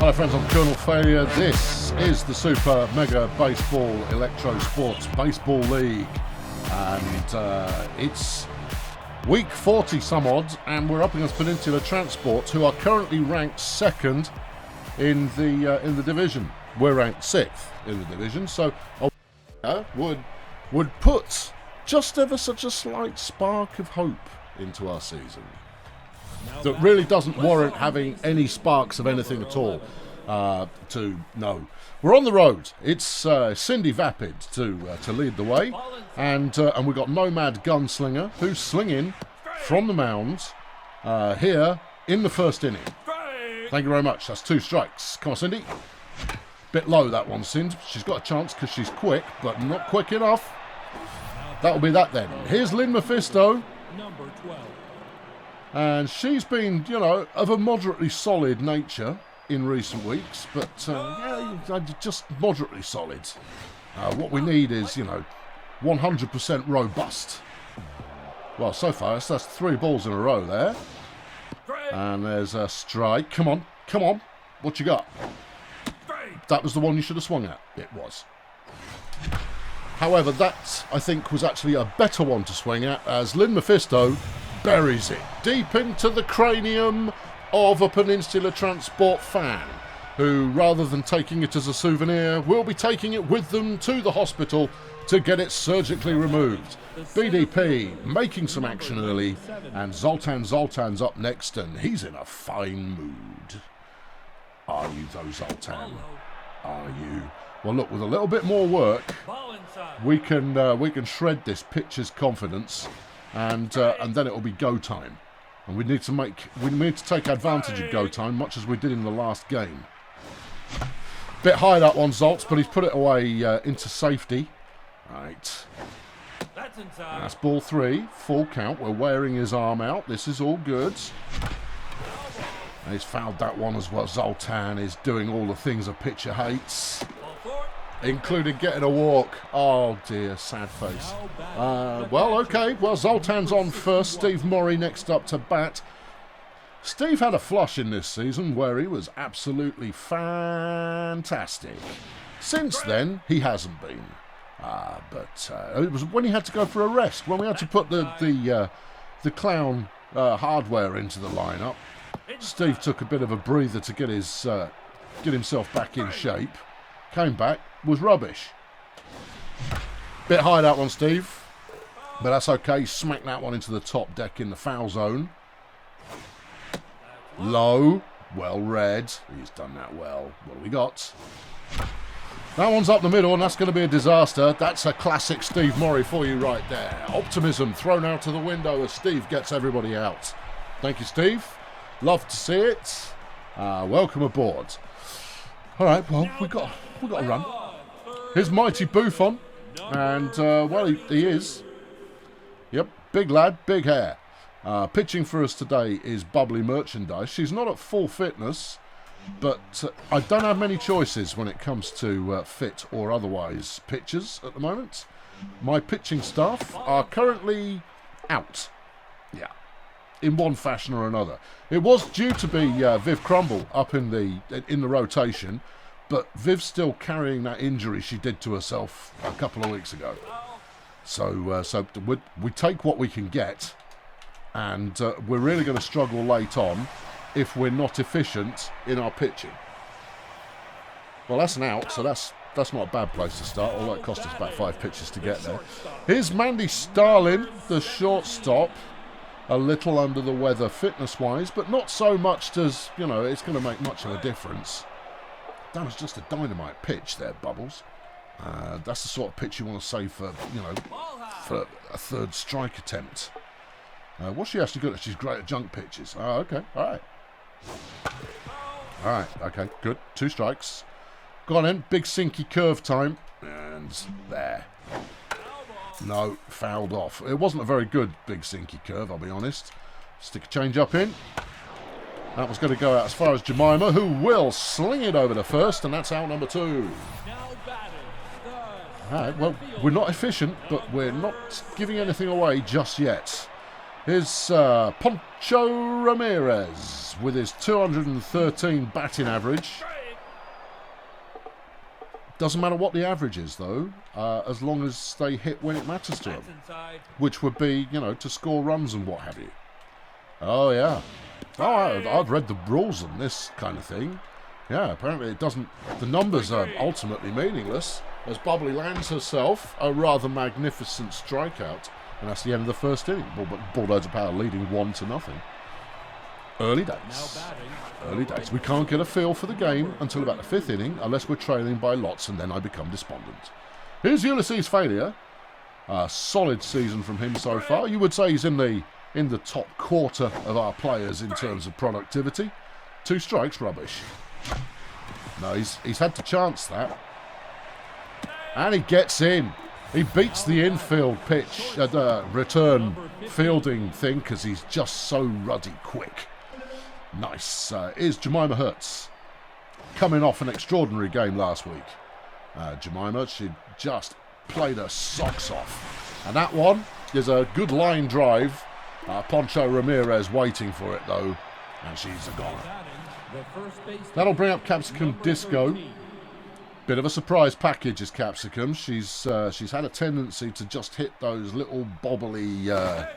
Hello friends, I'm Colonel Failure. This is the Super Mega Baseball Electrosports Baseball League. And it's week 40 some odds, and we're up against Peninsula Transport, who are currently ranked second in the division. We're ranked sixth in the division, so would put just ever such a slight spark of hope into our season. That really doesn't warrant having any sparks of anything at all. We're on the road. It's Cindy Vapid to lead the way, and we've got Nomad Gunslinger who's slinging from the mound here in the first inning. Thank you very much. That's 2 strikes. Come on, Cindy. Bit low that one, Cindy. She's got a chance because she's quick, but not quick enough. That'll be that then. Here's Lynn Mephisto. Number 12. And she's been, of a moderately solid nature in recent weeks, but just moderately solid. What we need is, 100% robust. Well, so far, that's 3 balls in a row there. And there's a strike. Come on. What you got? That was the one you should have swung at. It was. However, that, I think, was actually a better one to swing at, as Lynn Mephisto buries it deep into the cranium of a Peninsula Transport fan, who, rather than taking it as a souvenir, will be taking it with them to the hospital to get it surgically removed. BDP making some action early, and Zoltan's up next, and he's in a fine mood. Are you though, Zoltan? Are you? Well, look, with a little bit more work, we can shred this pitcher's confidence, and then it will be go time. And we need to take advantage of go time, much as we did in the last game. Bit high that one, Zoltz, but he's put it away into safety. Right. That's ball 3, full count. We're wearing his arm out. This is all good. And he's fouled that one as well. Zoltan is doing all the things a pitcher hates, including getting a walk. Oh dear, sad face. Well, okay. Well, Zoltan's on first. Steve Murray next up to bat. Steve had a flush in this season where he was absolutely fantastic. Since then, he hasn't been. But it was when he had to go for a rest, when we had to put the clown hardware into the lineup. Steve took a bit of a breather to get himself back in shape. Came back, was rubbish. Bit high that one, Steve, but that's okay. Smacked that one into the top deck in the foul zone. Low, well read. He's done that well. What do we got? That one's up the middle, and that's going to be a disaster. That's a classic Steve Murray for you right there. Optimism thrown out to the window as Steve gets everybody out. Thank you, Steve. Love to see it. Welcome aboard. All right, well, we got a run. Here's Mighty Buffon, and he is. Yep, big lad, big hair. Pitching for us today is Bubbly Merchandise. She's not at full fitness, but I don't have many choices when it comes to fit or otherwise pitchers at the moment. My pitching staff are currently out. Yeah, in one fashion or another. It was due to be Viv Crumble up in the rotation, but Viv's still carrying that injury she did to herself a couple of weeks ago. So we take what we can get, and we're really going to struggle late on if we're not efficient in our pitching. Well, that's an out, so that's not a bad place to start, although it cost us about 5 pitches to get there. Here's Mandy Starlin, the shortstop. A little under the weather fitness-wise, but not so much as, it's going to make much of a difference. That was just a dynamite pitch there, Bubbles. That's the sort of pitch you want to save for a third strike attempt. What's she actually good at? She's great at junk pitches. Oh, okay, all right, okay, good. 2 strikes. Go on in, big sinky curve time, and there. No, fouled off. It wasn't a very good big sinky curve, I'll be honest. Stick a change up in. That was going to go out as far as Jemima, who will sling it over to first, and that's out number 2. Alright, well, we're not efficient, but we're not giving anything away just yet. Here's Poncho Ramirez with his 213 batting average. Doesn't matter what the average is, though, as long as they hit when it matters to them, which would be, you know, to score runs and what have you. Oh, yeah. Oh, I've read the rules on this kind of thing. Yeah, apparently it doesn't... The numbers are ultimately meaningless, as Bubbly lands herself a rather magnificent strikeout, and that's the end of the first inning. Bulldozer Power leading 1-0. Early days. Early days. We can't get a feel for the game until about the fifth inning, unless we're trailing by lots, and then I become despondent. Here's Ulysses Failure. A solid season from him so far. You would say he's in the top quarter of our players in terms of productivity. 2 strikes, rubbish. No, he's had to chance that. And he gets in. He beats the infield pitch, return fielding thing, because he's just so ruddy quick. Nice. Is Jemima Hertz, coming off an extraordinary game last week. Jemima, she just played her socks off. And that one is a good line drive. Poncho Ramirez waiting for it, though, and she's a goner. That'll bring up Capsicum Disco. Bit of a surprise package is Capsicum. She's had a tendency to just hit those little bobbly,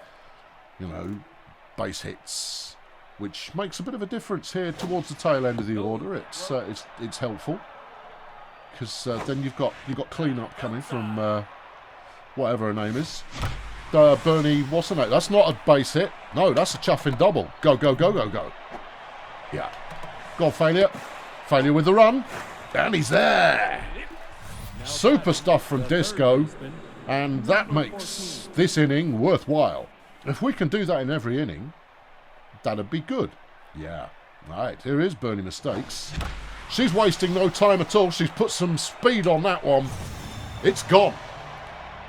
base hits, which makes a bit of a difference here towards the tail end of the order. It's helpful, because then you've got clean-up coming from whatever her name is. Bernie, what's her name? That's not a base hit. No, that's a chuffing double. Go, go, go, go, go. Yeah. Go on, Failure. Failure with the run. And he's there. Super stuff from Disco. And that makes this inning worthwhile. If we can do that in every inning, that'd be good. Yeah. Right, here is Bernie Mistakes. She's wasting no time at all. She's put some speed on that one. It's gone.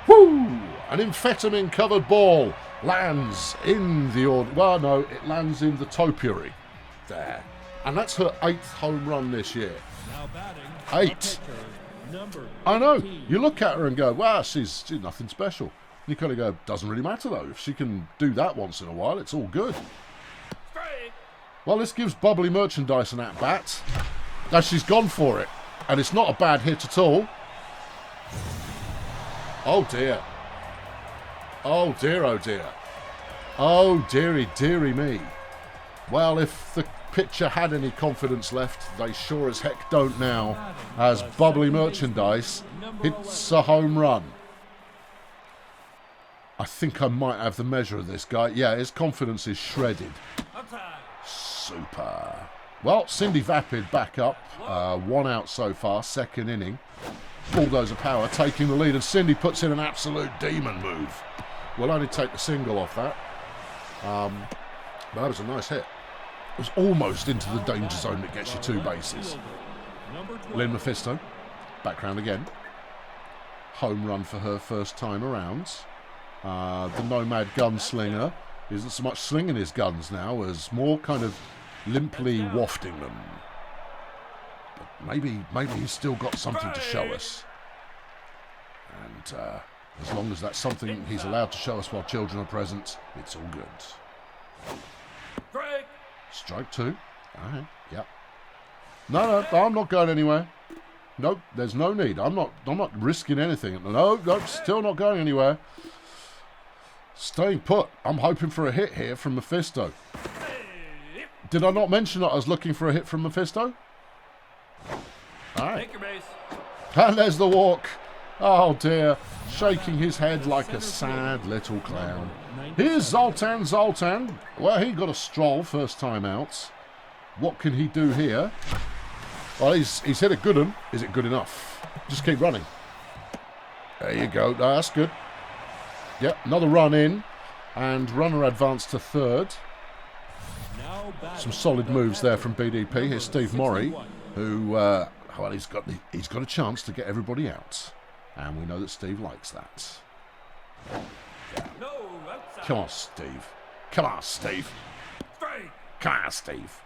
Woo! An amphetamine-covered ball lands in the order. Well, no, it lands in the topiary. There. And that's her 8th home run this year. 8. I know. You look at her and go, well, she's nothing special. You kind of go, doesn't really matter, though. If she can do that once in a while, it's all good. Well, this gives Bubbly Merchandise an at-bat. Now, she's gone for it. And it's not a bad hit at all. Oh, dear. Oh, dear, oh, dear. Oh, dearie, dearie me. Well, if the pitcher had any confidence left, they sure as heck don't now, as Bubbly Merchandise hits a home run. I think I might have the measure of this guy. Yeah, his confidence is shredded. Super. Well, Cindy Vapid back up. 1 out so far, 2nd inning. Bulldozer Power taking the lead, and Cindy puts in an absolute demon move. We'll only take the single off that. But that was a nice hit. It was almost into the danger zone that gets you 2 bases. Lynn Mephisto, background again. Home run for her first time around. The Nomad Gunslinger isn't so much slinging his guns now as more kind of limply wafting them. But maybe he's still got something to show us. And as long as that's something he's allowed to show us while children are present, it's all good. Strike 2. All right, yeah. No, I'm not going anywhere. Nope, there's no need. I'm not risking anything. No, still not going anywhere. Staying put. I'm hoping for a hit here from Mephisto. Did I not mention that I was looking for a hit from Mephisto? All right. Take your base. And there's the walk. Oh dear. Shaking his head like a sad little clown. Here's Zoltan. Well, he got a stroll first time out. What can he do here? Well, he's hit a good one. Is it good enough? Just keep running. There you go. No, that's good. Yep, another run in. And runner advanced to 3rd. Some solid moves there from BDP. Here's Steve Morrie, who, well, he's got a chance to get everybody out. And we know that Steve likes that. Yeah. Come on, Steve. Come on, Steve. Come on, Steve.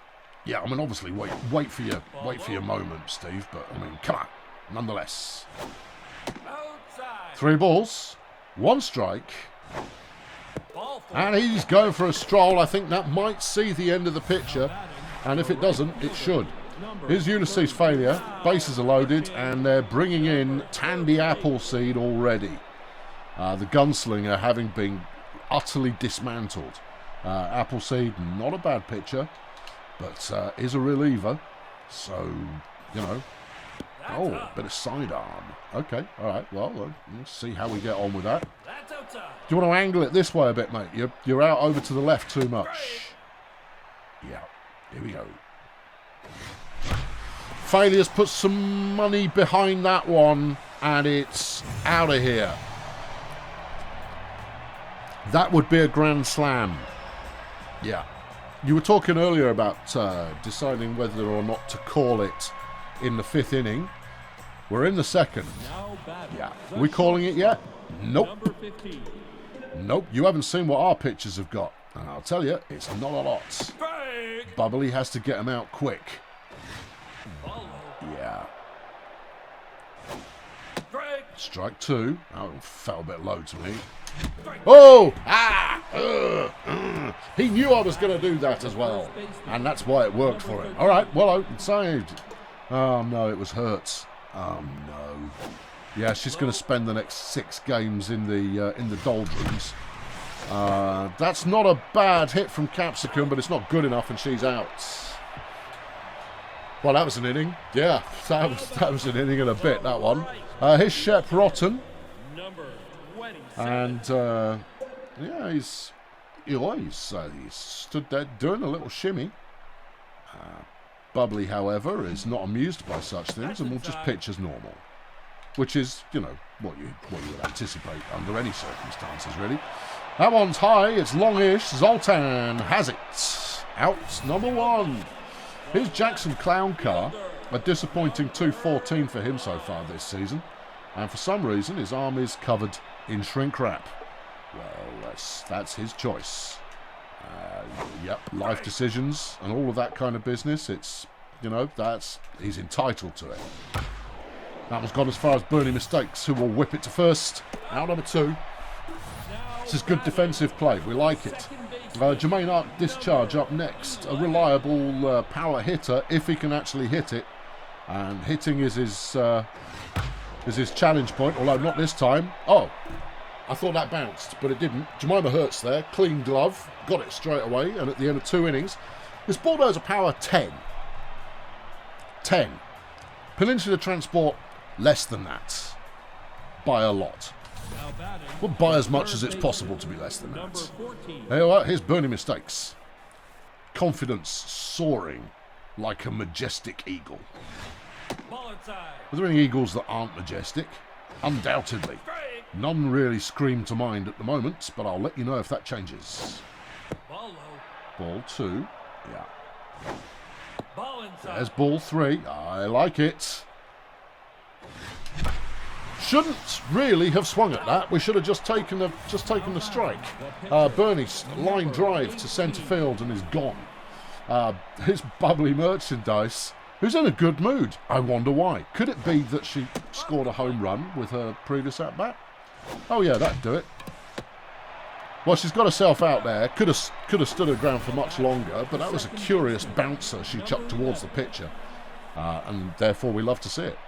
Yeah, I mean, obviously, wait for your moment, Steve. But I mean, come on, nonetheless. 3 balls, 1 strike, and he's going for a stroll. I think that might see the end of the picture, and if it doesn't, it should. Here's Ulysses' failure. Bases are loaded, and they're bringing in Tandy Appleseed already. The gunslinger having been utterly dismantled. Appleseed, not a bad pitcher, but is a reliever. So, you know. Oh, a bit of sidearm. Okay, all right. Well, let's see how we get on with that. Do you want to angle it this way a bit, mate? You're out over to the left too much. Yeah, here we go. Failures put some money behind that one, and it's out of here. That would be a grand slam. Yeah. You were talking earlier about deciding whether or not to call it in the 5th inning. We're in the 2nd. Yeah. Are we calling it yet? Nope. Nope. You haven't seen what our pitchers have got. And I'll tell you, it's not a lot. Bubbly has to get them out quick. Yeah. Strike 2. Oh, felt a bit low to me. Oh! He knew I was going to do that as well. And that's why it worked for him. All right, well open, saved. Oh, no, it was Hertz. Oh, no. Yeah, she's going to spend the next 6 games in the doldrums. That's not a bad hit from Capsicum, but it's not good enough, and she's out. Well, that was an inning. Yeah, that was an inning and a bit, that one. Here's Shep Rotten. And, yeah, he's stood there doing a little shimmy. Bubbly, however, is not amused by such things and will just pitch as normal. Which is, you know, what you would anticipate under any circumstances, really. That one's high, it's longish. Zoltan has it. Out, number 1. Here's Jackson Clown Car. A disappointing 214 for him so far this season. And for some reason, his arm is covered in shrink wrap. Well, that's his choice. Yep, life decisions and all of that kind of business. It's, you know, he's entitled to it. That one's gone as far as Bernie Mistakes, who will whip it to first. Out number 2. This is good defensive play. We like it. Jermaine Arc Discharge up next. A reliable power hitter, if he can actually hit it. And hitting is his challenge point, although not this time. Oh, I thought that bounced, but it didn't. Jemima Hertz there, clean glove, got it straight away, and at the end of 2 innings, this Bulldozer Power 10. 10. Peninsula Transport, less than that. By a lot. Well, by as much as it's possible to be less than that. Here's Bernie Mistakes. Confidence soaring like a majestic eagle. Are there any eagles that aren't majestic? Undoubtedly. None really scream to mind at the moment, but I'll let you know if that changes. Ball 2. Yeah. There's ball 3. I like it. Shouldn't really have swung at that. We should have just taken the strike. Bernie's line drive to centre field and is gone. His Bubbly Merchandise, who's in a good mood. I wonder why. Could it be that she scored a home run with her previous at-bat? Oh yeah, that'd do it. Well, she's got herself out there. Could have stood her ground for much longer, but that was a curious bouncer she chucked towards the pitcher, and therefore we love to see it.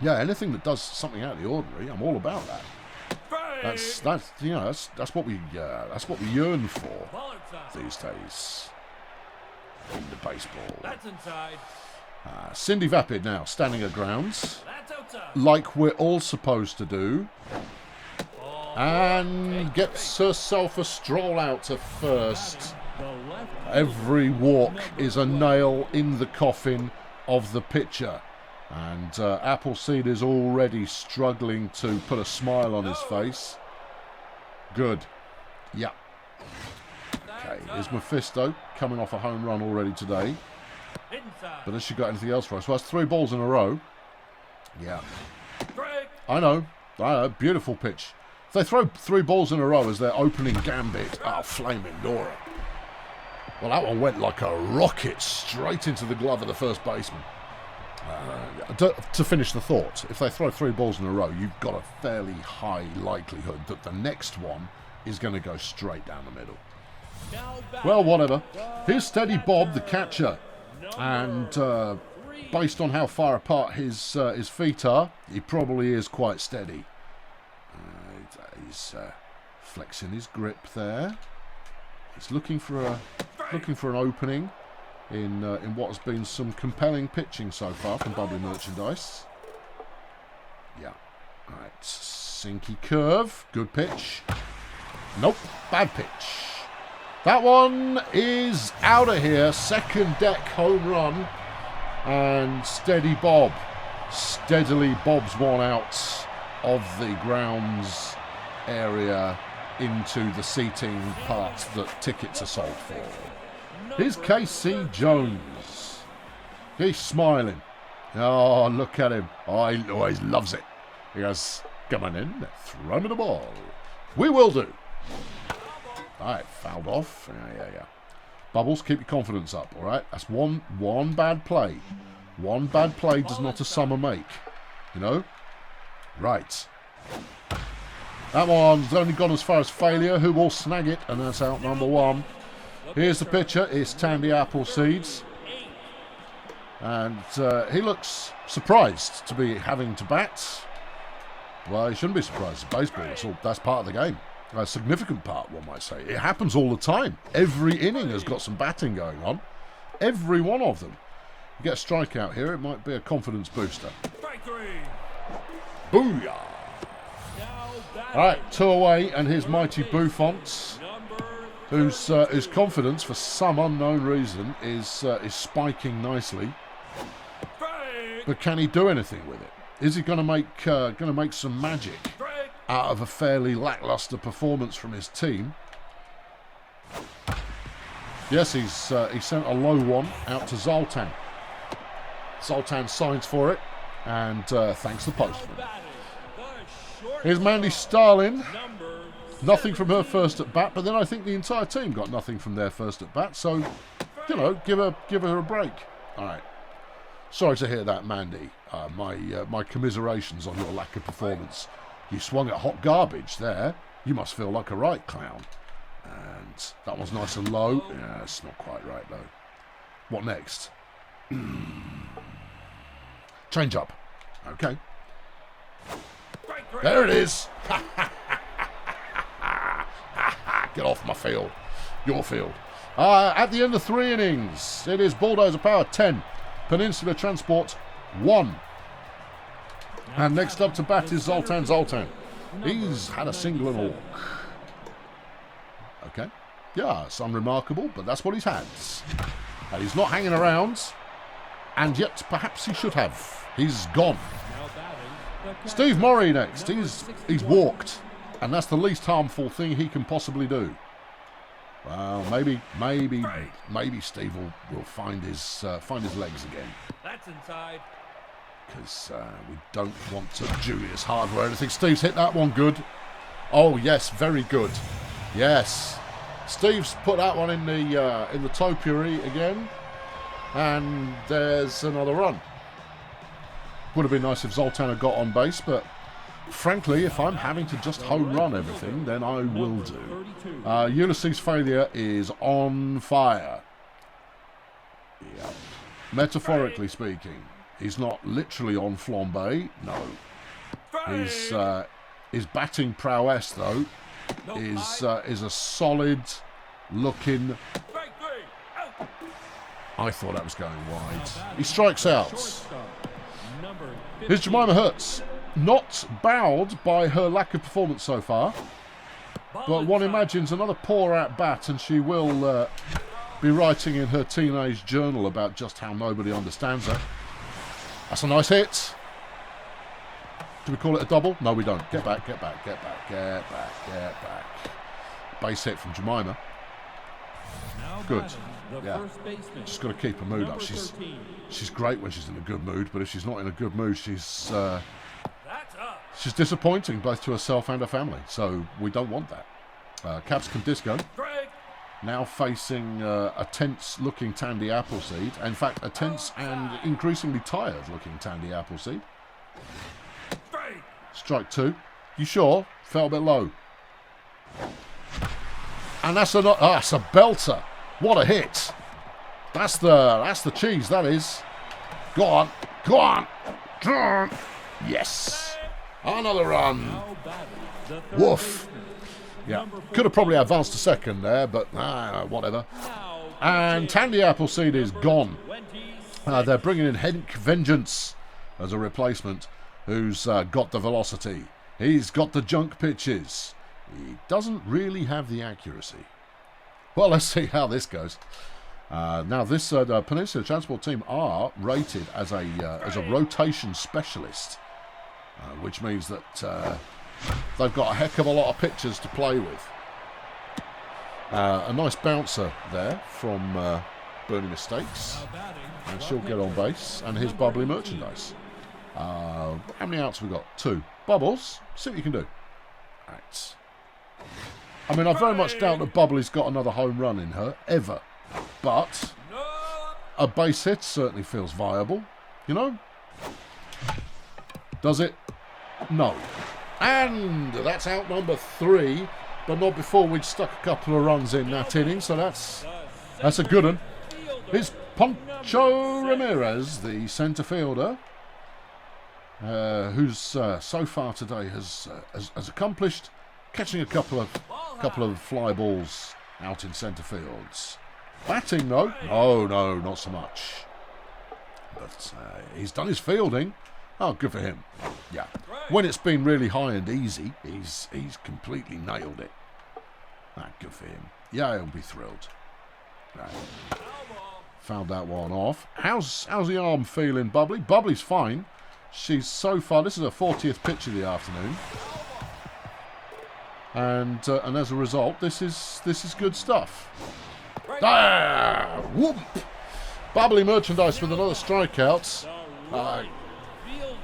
Yeah, anything that does something out of the ordinary, I'm all about that. That's what we yearn for these days in the baseball. That's inside. Cindy Vapid now standing her grounds, like we're all supposed to do, and gets herself a stroll out to first. Every walk is a nail in the coffin of the pitcher, and Appleseed is already struggling to put a smile on his face. Good. Yeah. Okay, here's Mephisto coming off a home run already today. But has she got anything else for us? Well, that's 3 balls in a row. Yeah. I know. Beautiful pitch. If they throw 3 balls in a row as their opening gambit, flaming Dora. Well, that one went like a rocket straight into the glove of the first baseman. To finish the thought, if they throw 3 balls in a row, you've got a fairly high likelihood that the next one is going to go straight down the middle. Well, whatever. Here's Steady Bob, the catcher. And based on how far apart his feet are, he probably is quite steady. He's flexing his grip there. He's looking for an opening in what has been some compelling pitching so far from Bubbly Merchandise. Yeah. All right. Sinky curve. Good pitch. Nope. Bad pitch. That one is out of here. Second deck home run. And steady Bob. Steadily Bob's one out of the grounds area into the seating part that tickets are sold for. Here's KC Jones. He's smiling. Oh, look at him. Oh, he always loves it. He goes, come on in, throw me the ball. We will do. All right, fouled off. Yeah. Bubbles, keep your confidence up, all right? That's one bad play. One bad play does not a summer make. You know? Right. That one's only gone as far as failure. Who will snag it? And that's out number one. Here's the pitcher. It's Tandy Appleseeds. And he looks surprised to be having to bat. Well, he shouldn't be surprised. It's baseball. That's part of the game. A significant part, one might say. It happens all the time. Every inning has got some batting going on. Every one of them. You get a strikeout here, it might be a confidence booster. Booyah! Alright, 2 away, and here's Mighty Buffons, whose confidence, for some unknown reason, is spiking nicely. But can he do anything with it? Is he going to make some magic out of a fairly lackluster performance from his team? Yes, he sent a low one out to Zoltan. Zoltan signs for it, and thanks the postman. Here's Mandy Starlin. Nothing from her first at bat, but then I think the entire team got nothing from their first at bat. So, you know, give her a break. All right. Sorry to hear that, Mandy. My commiserations on your lack of performance. You swung at hot garbage there. You must feel like a right clown. And that one's nice and low. Yeah, it's not quite right though. What next? Change up. Okay. There it is. Get off my field. Your field. At the end of 3 innings, it is Bulldozer Power 10. Peninsula Transport 1. And next up to bat is Zoltan. He's had a single and a walk. Okay. Yeah, it's unremarkable, but that's what he's had. And he's not hanging around. And yet, perhaps he should have. He's gone. Steve Murray next. He's walked. And that's the least harmful thing he can possibly do. Well, maybe Steve will find his legs again. That's inside. Because we don't want to Julius Hardware or anything. Steve's hit that one good. Oh yes, very good. Yes, Steve's put that one in the topiary again, and there's another run. Would have been nice if Zoltan had got on base, but frankly, if I'm having to just home run everything, then I will do. Ulysses' failure is on fire. Yeah. Metaphorically speaking. He's not literally on flambe, no. His batting prowess, though, is a solid looking. I thought that was going wide. He strikes out. Here's Jemima Hertz. Not bowed by her lack of performance so far, but one imagines another poor at-bat and she will be writing in her teenage journal about just how nobody understands her. That's a nice hit. Do we call it a double? No, we don't. Get back. Base hit from Jemima. Good. Yeah. Just got to keep her mood up. She's great when she's in a good mood, but if she's not in a good mood, she's disappointing both to herself and her family. So we don't want that. Caps Disco. Now facing a tense-looking Tandy Appleseed. In fact, a tense and increasingly tired-looking Tandy Appleseed. Strike 2. You sure? Felt a bit low. And that's a belter. What a hit. That's the cheese, that is. Go on. Go on. Yes. Another run. Woof. Yeah. Could have probably advanced a second there, but whatever. And Tandy Appleseed is gone. They're bringing in Henk Vengeance as a replacement, who's got the velocity. He's got the junk pitches. He doesn't really have the accuracy. Well, let's see how this goes. Now, this Peninsula Transport team are rated as a rotation specialist, which means that they've got a heck of a lot of pitches to play with. A nice bouncer there from Bernie Mistakes, and she'll get on base. And here's Bubbly Merchandise. How many outs have we got? 2. Bubbles, see what you can do. Right. I mean, I very much doubt that Bubbly's got another home run in her, ever. But a base hit certainly feels viable, you know? Does it? No. And that's out number 3, but not before we'd stuck a couple of runs in that inning, so that's a good one. It's Poncho Ramirez, the centre fielder, who's so far today has accomplished catching a couple of fly balls out in centre fields. Batting, though, oh no, not so much. But he's done his fielding. Oh, good for him. Yeah. When it's been really high and easy, he's completely nailed it. Good for him. Yeah, he'll be thrilled. Right. Found that one off. How's the arm feeling, Bubbly? Bubbly's fine. She's so far. This is her 40th pitch of the afternoon. And as a result, this is good stuff. Whoop! Bubbly Merchandise with another strikeout.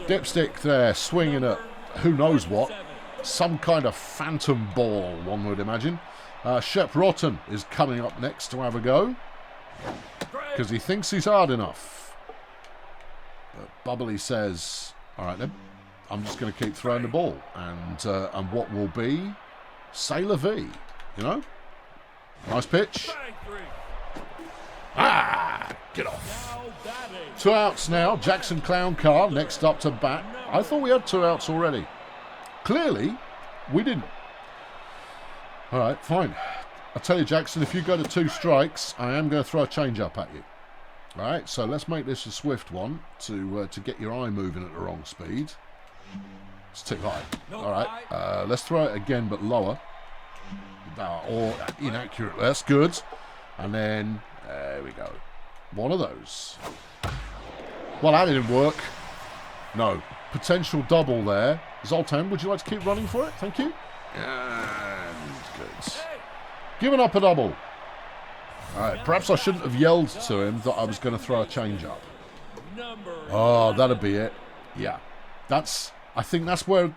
Dipstick there, swinging at who knows what. Some kind of phantom ball, one would imagine. Shep Rotten is coming up next to have a go, because he thinks he's hard enough. But Bubbly says, all right then, I'm just going to keep throwing the ball. And what will be C'est la vie, you know? Nice pitch. Get off. 2 outs now. Jackson Clown Car next up to bat. I thought we had 2 outs already. Clearly, we didn't. All right, fine. I'll tell you, Jackson, if you go to 2 strikes, I am going to throw a change-up at you. All right, so let's make this a swift one to get your eye moving at the wrong speed. It's too high. All right, let's throw it again, but lower. Or inaccurate. That's good. And then, there we go. One of those. Well, that didn't work. No. Potential double there. Zoltan, would you like to keep running for it? Thank you. And good. Giving up a double. All right, perhaps I shouldn't have yelled to him that I was going to throw a change up. Oh, that'd be it. Yeah. I think that's where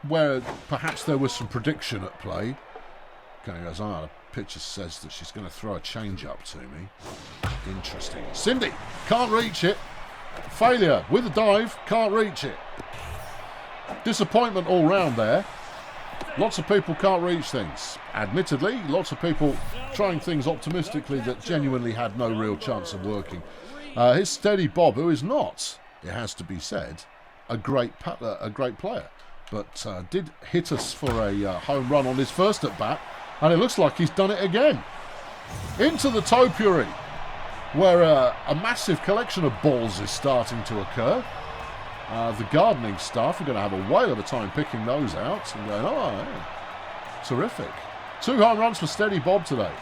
perhaps there was some prediction at play. Okay, he goes, the pitcher says that she's going to throw a change up to me. Interesting. Cindy, can't reach it. Failure with a dive, can't reach it. Disappointment all round there. Lots of people can't reach things. Admittedly, lots of people trying things optimistically that genuinely had no real chance of working. His steady Bob, who is not, it has to be said, a great player, but did hit us for a home run on his first at bat, and it looks like he's done it again. Into the topiary, where a massive collection of balls is starting to occur. The gardening staff are going to have a whale of a time picking those out and going, oh, yeah. Terrific. 2 home runs for Steady Bob today.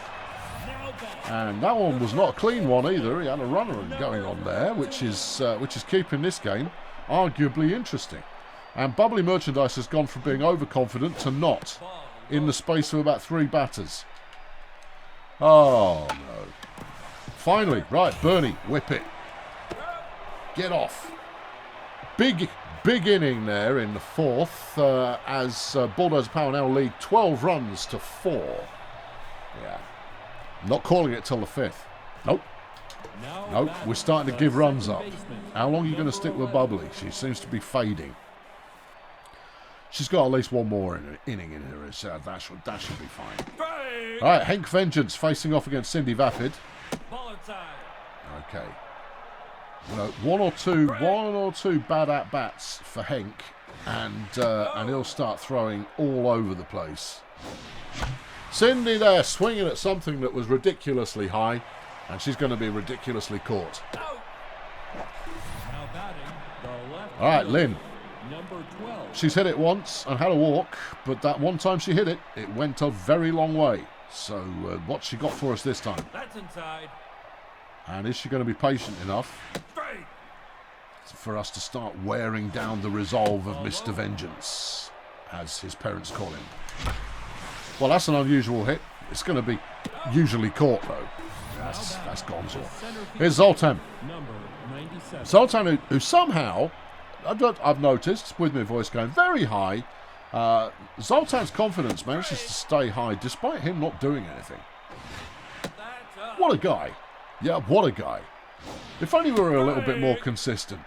And that one was not a clean one either. He had a runner going on there, which is keeping this game arguably interesting. And Bubbly Merchandise has gone from being overconfident to not in the space of about 3 batters. Oh, no. Finally, right, Bernie, whip it. Get off. Big inning there in the 4th as Bulldozer Power now lead 12 runs to 4. Yeah. Not calling it till the 5th. Nope. Nope, we're starting to give runs up. How long are you going to stick with Bubbly? She seems to be fading. She's got at least one more inning in her, so that should be fine. All right, Henk Vengeance facing off against Cindy Vapid. Okay. You know, one or two bad at-bats for Henk, and he'll start throwing all over the place. Cindy there, swinging at something that was ridiculously high, and she's going to be ridiculously caught. All right, Lynn. She's hit it once and had a walk, but that one time she hit it, it went a very long way. So what's she got for us this time? That's inside. And is she going to be patient enough for us to start wearing down the resolve of Mr. Vengeance, as his parents call him? Well, that's an unusual hit. It's going to be usually caught, though. That's Gonzo. Here's Zoltan. Zoltan, who somehow, I've noticed, with my voice going very high, Zoltan's confidence manages to stay high despite him not doing anything. What a guy. Yeah, what a guy. If only we were a little bit more consistent.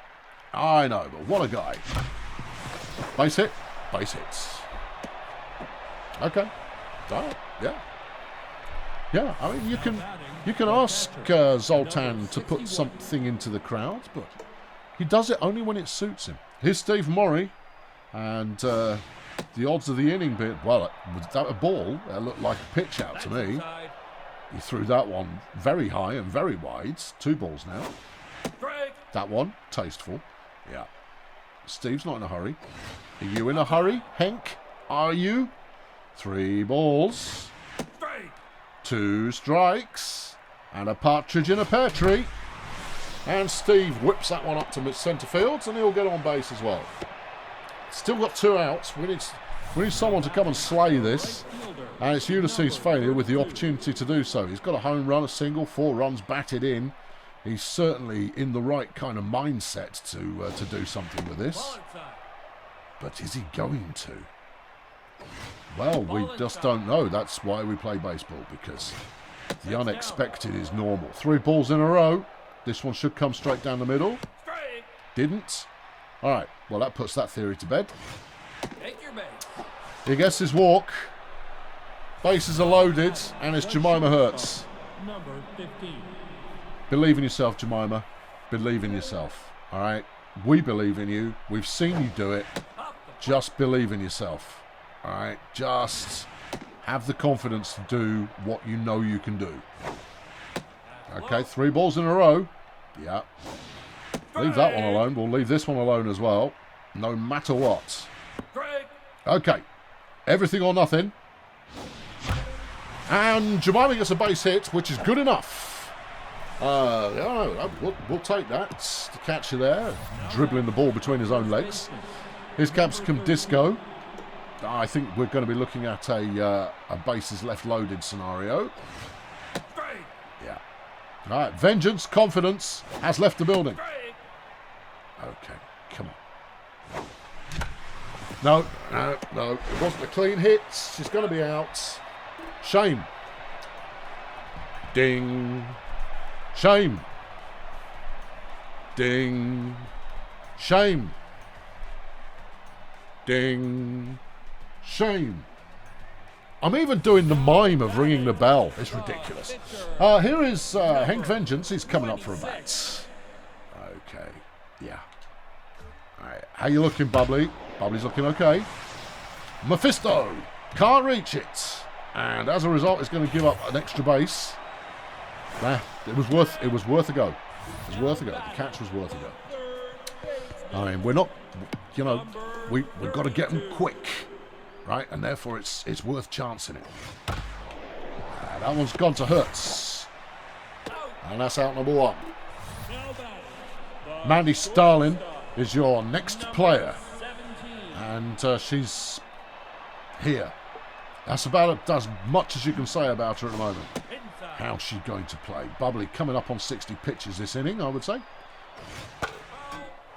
I know, but what a guy. Base hit, base hits. Okay. Yeah. Yeah, I mean, you can ask Zoltan to put something into the crowd, but he does it only when it suits him. Here's Steve Murray, and the odds of the inning being, well, without a ball, that looked like a pitch out to me. He threw that one very high and very wide. 2 balls now. That one, tasteful. Yeah. Steve's not in a hurry. Are you in a hurry, Henk? Are you? 3 balls. 2 strikes. And a partridge in a pear tree. And Steve whips that one up to centre field, and he'll get on base as well. Still got 2 outs. We need someone to come and slay this. And it's Ulysses' failure with the opportunity to do so. He's got a home run, a single, 4 runs batted in. He's certainly in the right kind of mindset to do something with this. But is he going to? Well, we just don't know. That's why we play baseball, because the unexpected is normal. 3 balls in a row. This one should come straight down the middle. Didn't. All right. Well, that puts that theory to bed. He gets his walk. Bases are loaded, and it's Jemima Hurts. Believe in yourself, Jemima. Believe in yourself. All right? We believe in you. We've seen you do it. Just believe in yourself. All right? Just have the confidence to do what you know you can do. Okay, 3 balls in a row. Yeah. Leave that one alone. We'll leave this one alone as well. No matter what. Okay. Everything or nothing. And Jemima gets a base hit, which is good enough. Yeah, we'll take that. The catcher there, dribbling the ball between his own legs. Here's Capsicum Disco. I think we're going to be looking at a bases left loaded scenario. Yeah. All right, Vengeance, confidence, has left the building. Okay, come on. No, it wasn't a clean hit. She's going to be out. Shame. Ding. Shame. Ding. Shame. Ding. Shame. I'm even doing the mime of ringing the bell. It's ridiculous. Here is Henk Vengeance. He's coming up for a bat. Okay. Yeah. All right. How you looking, Bubbly? Bubbly's looking okay. Mephisto. Can't reach it. And as a result, it's going to give up an extra base. Nah, it was worth a go. It was worth a go. The catch was worth a go. I mean, we're not, you know, we've got to get them quick, right? And therefore, it's worth chancing it. That one's gone to Hertz. And that's out number 1. Mandy Starlin is your next player. And she's here. That's about as much as you can say about her at the moment. How's she going to play? Bubbly coming up on 60 pitches this inning, I would say.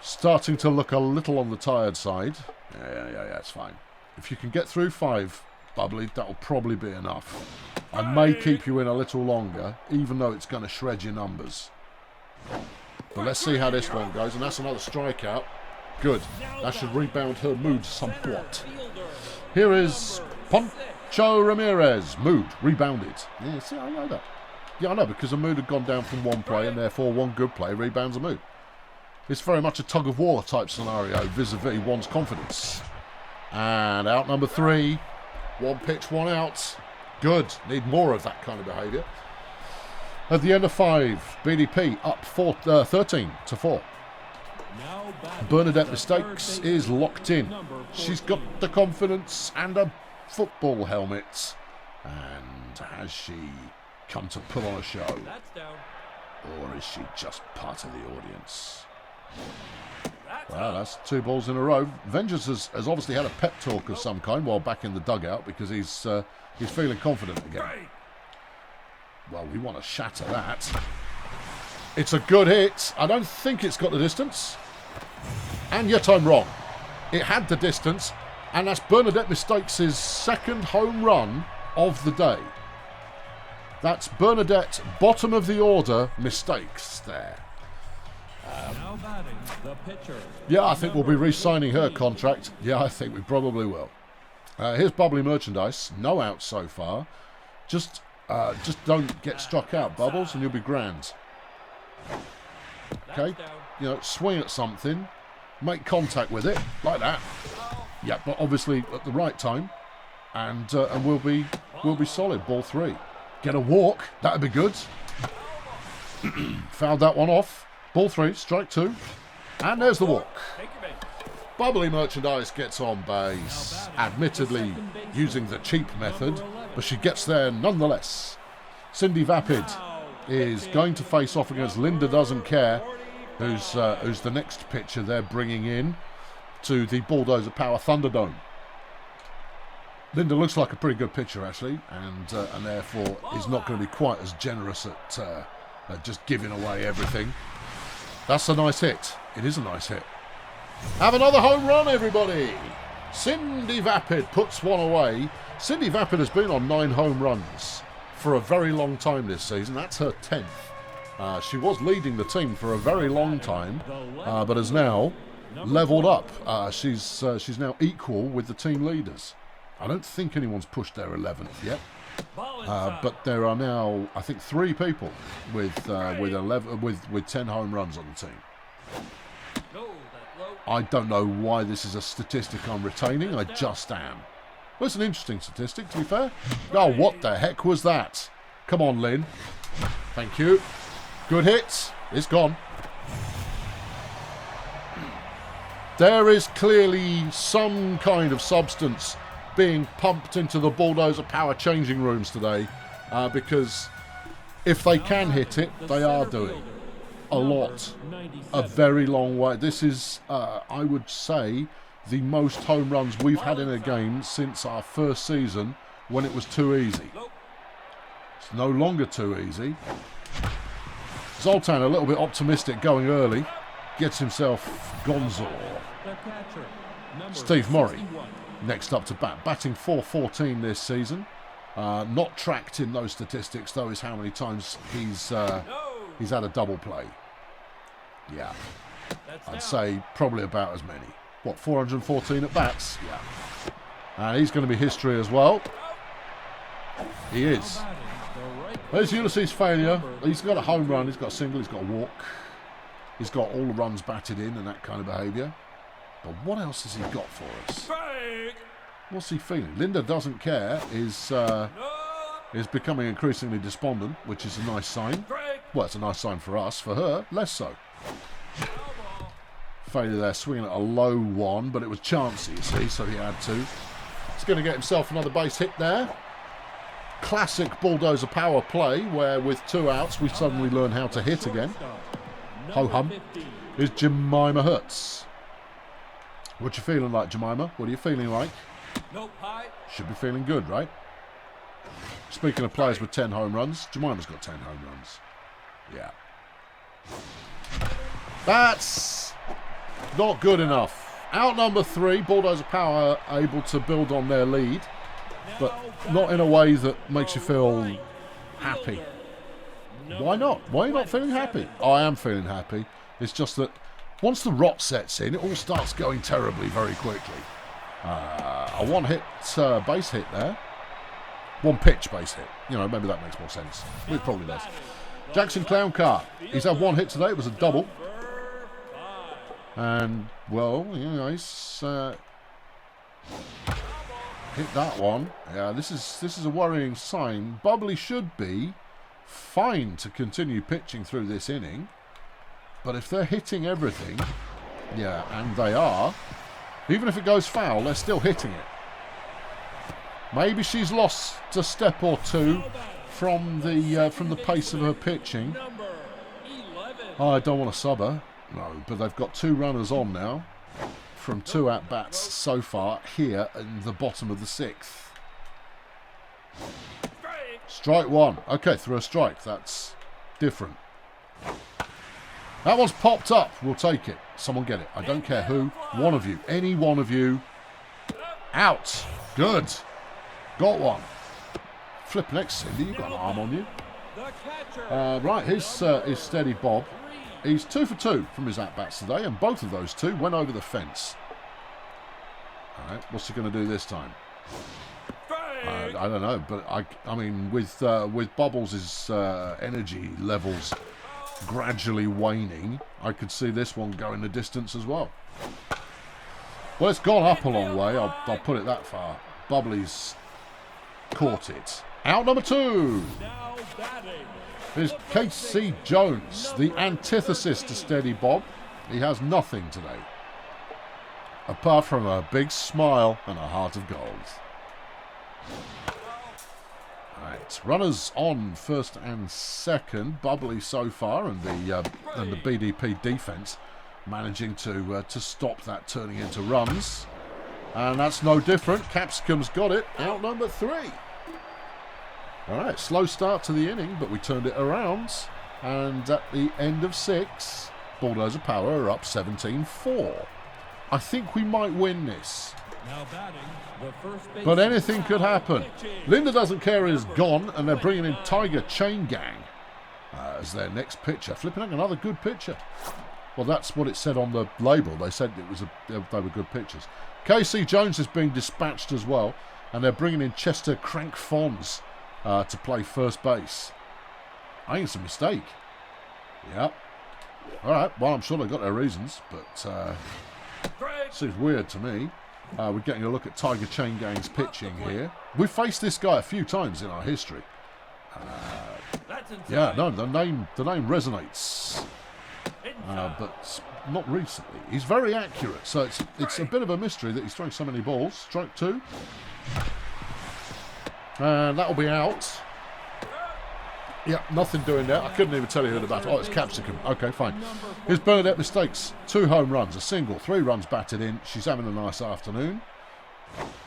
Starting to look a little on the tired side. Yeah, it's fine. If you can get through 5, Bubbly, that'll probably be enough. I may keep you in a little longer, even though it's going to shred your numbers. But let's see how this one goes, and that's another strikeout. Good. That should rebound her mood somewhat. Here is Poncho Ramirez. Mood rebounded. Yeah, see, I know that. Yeah, I know, because a mood had gone down from one play, and therefore one good play rebounds a mood. It's very much a tug-of-war type scenario vis-a-vis one's confidence. And out number 3. One pitch, one out. Good. Need more of that kind of behaviour. At the end of 5, BDP up 13-4. Bernadette Mistakes is locked in. She's got the confidence and a football helmet. And has she come to put on a show? Or is she just part of the audience? Well, that's 2 balls in a row. Vengeance has obviously had a pep talk of some kind while back in the dugout because he's feeling confident again. Well, we want to shatter that. It's a good hit. I don't think it's got the distance. And yet I'm wrong. It had the distance, and that's Bernadette Mistakes' 2nd home run of the day. That's Bernadette, bottom of the order, Mistakes there. Yeah, I think we'll be re-signing her contract. Yeah, I think we probably will. Here's Bubbly Merchandise. No outs so far. Just don't get struck out, Bubbles, and you'll be grand. Okay? You know, swing at something. Make contact with it. Like that. Yeah, but obviously at the right time. And we'll be solid. Ball 3. Get a walk. That'd be good. Fouled that one off. Ball 3, strike 2. And there's the walk. Bubbly Merchandise gets on base. Admittedly using the cheap method, but she gets there nonetheless. Cindy Vapid is going to face off against Linda Doesn't Care, who's the next pitcher they're bringing in to the Bulldozer Power Thunderdome. Linda looks like a pretty good pitcher, actually, and therefore is not going to be quite as generous at just giving away everything. That's a nice hit. It is a nice hit. Have another home run, everybody. Cindy Vapid puts one away. Cindy Vapid has been on 9 home runs for a very long time this season. That's her 10th. She was leading the team for a very long time, but has now levelled up. She's now equal with the team leaders. I don't think anyone's pushed their 11th yet. But there are now, I think, 3 people with 10 home runs on the team. I don't know why this is a statistic I'm retaining. I just am. Well, it's an interesting statistic, to be fair. Oh, what the heck was that? Come on, Lynn. Thank you. Good hit. It's gone. There is clearly some kind of substance being pumped into the Bulldozer Power changing rooms today, because if they can hit it, they are doing a lot, a very long way. This is, I would say, the most home runs we've had in a game since our first season, when it was too easy. It's no longer too easy. Zoltan a little bit optimistic going early, gets himself Gonzor. Steve Murray next up to bat, batting .414 this season. Not tracked in those statistics though is how many times he's had a double play. Yeah, I'd say probably about as many. What, 414 at bats? Yeah. And he's going to be history as well. He is. There's Ulysses Failure. He's got a home run, he's got a single, he's got a walk. He's got all the runs batted in and that kind of behaviour. But what else has he got for us? What's he feeling? Linda Doesn't Care is becoming increasingly despondent, which is a nice sign. Well, it's a nice sign for us. For her, less so. Failure there, swinging at a low one, but it was chancy, you see, so he had to. He's going to get himself another base hit there. Classic Bulldozer Power play, where with 2 outs, we suddenly learn how to hit again. Ho-hum. Is Jemima Hertz. What you feeling like, Jemima? What are you feeling like? Should be feeling good, right? Speaking of players with 10 home runs, Jemima's got 10 home runs. Yeah. That's not good enough. Out number 3, Bulldozer Power able to build on their lead, but not in a way that makes you feel happy. Why not? Why are you not feeling happy? Oh, I am feeling happy. It's just that once the rot sets in, it all starts going terribly very quickly. A one-hit base hit there. One pitch base hit. You know, maybe that makes more sense. It probably does. Jackson Clown Car. He's had one hit today. It was a double. And, well, you know, he's hit that one. Yeah, this is a worrying sign. Bubbly should be fine to continue pitching through this inning. But if they're hitting everything, yeah, and they are, even if it goes foul, they're still hitting it. Maybe she's lost a step or two from the pace of her pitching. Oh, I don't want to sub her. No, but they've got 2 runners on now from 2 at-bats so far here in the bottom of the 6th. Strike 1. Okay, through a strike. That's different. That one's popped up. We'll take it. Someone get it. I don't care who. One of you. Any one of you. Out. Good. Got one. Flip next, Cindy. You've got an arm on you. Right, here's Steady Bob. He's 2 for 2 from his at-bats today, and both of those 2 went over the fence. All right, what's he going to do this time? I don't know, but I mean, with Bubbles' energy levels gradually waning, I could see this one going the distance as well. Well, it's gone up a long way. I'll put it that far. Bubbly's caught it. Out number 2 is Casey Jones, the antithesis to Steady Bob. He has nothing today, apart from a big smile and a heart of gold. Right, runners on first and second. Bubbly so far, and the BDP defence managing to stop that turning into runs, and that's no different. Capsicum's got it. Out number 3. All right, slow start to the inning, but we turned it around, and at the end of 6, Bulldozer Power are up 17-4. I think we might win this. Now batting, the first base, but anything could happen. Linda Doesn't Care is gone, and they're bringing in Tiger Chain Gang as their next pitcher. Flipping out another good pitcher. Well, that's what it said on the label. They said it was they were good pitchers. Casey Jones is being dispatched as well, and they're bringing in Chester Crank Fonz to play first base. I think it's a mistake. Yep. All right. Well, I'm sure they've got their reasons, but seems weird to me. We're getting a look at Tiger Chain Gang's pitching here. We've faced this guy a few times in our history. Yeah, no, the name resonates, but not recently. He's very accurate, so it's a bit of a mystery that he's throwing so many balls. Strike 2, and that'll be out. Yeah, nothing doing there. I couldn't even tell you who the batter. Oh, it's Capsicum. Okay, fine. Here's Bernadette Mistakes. 2 home runs, a single, 3 runs batted in. She's having a nice afternoon.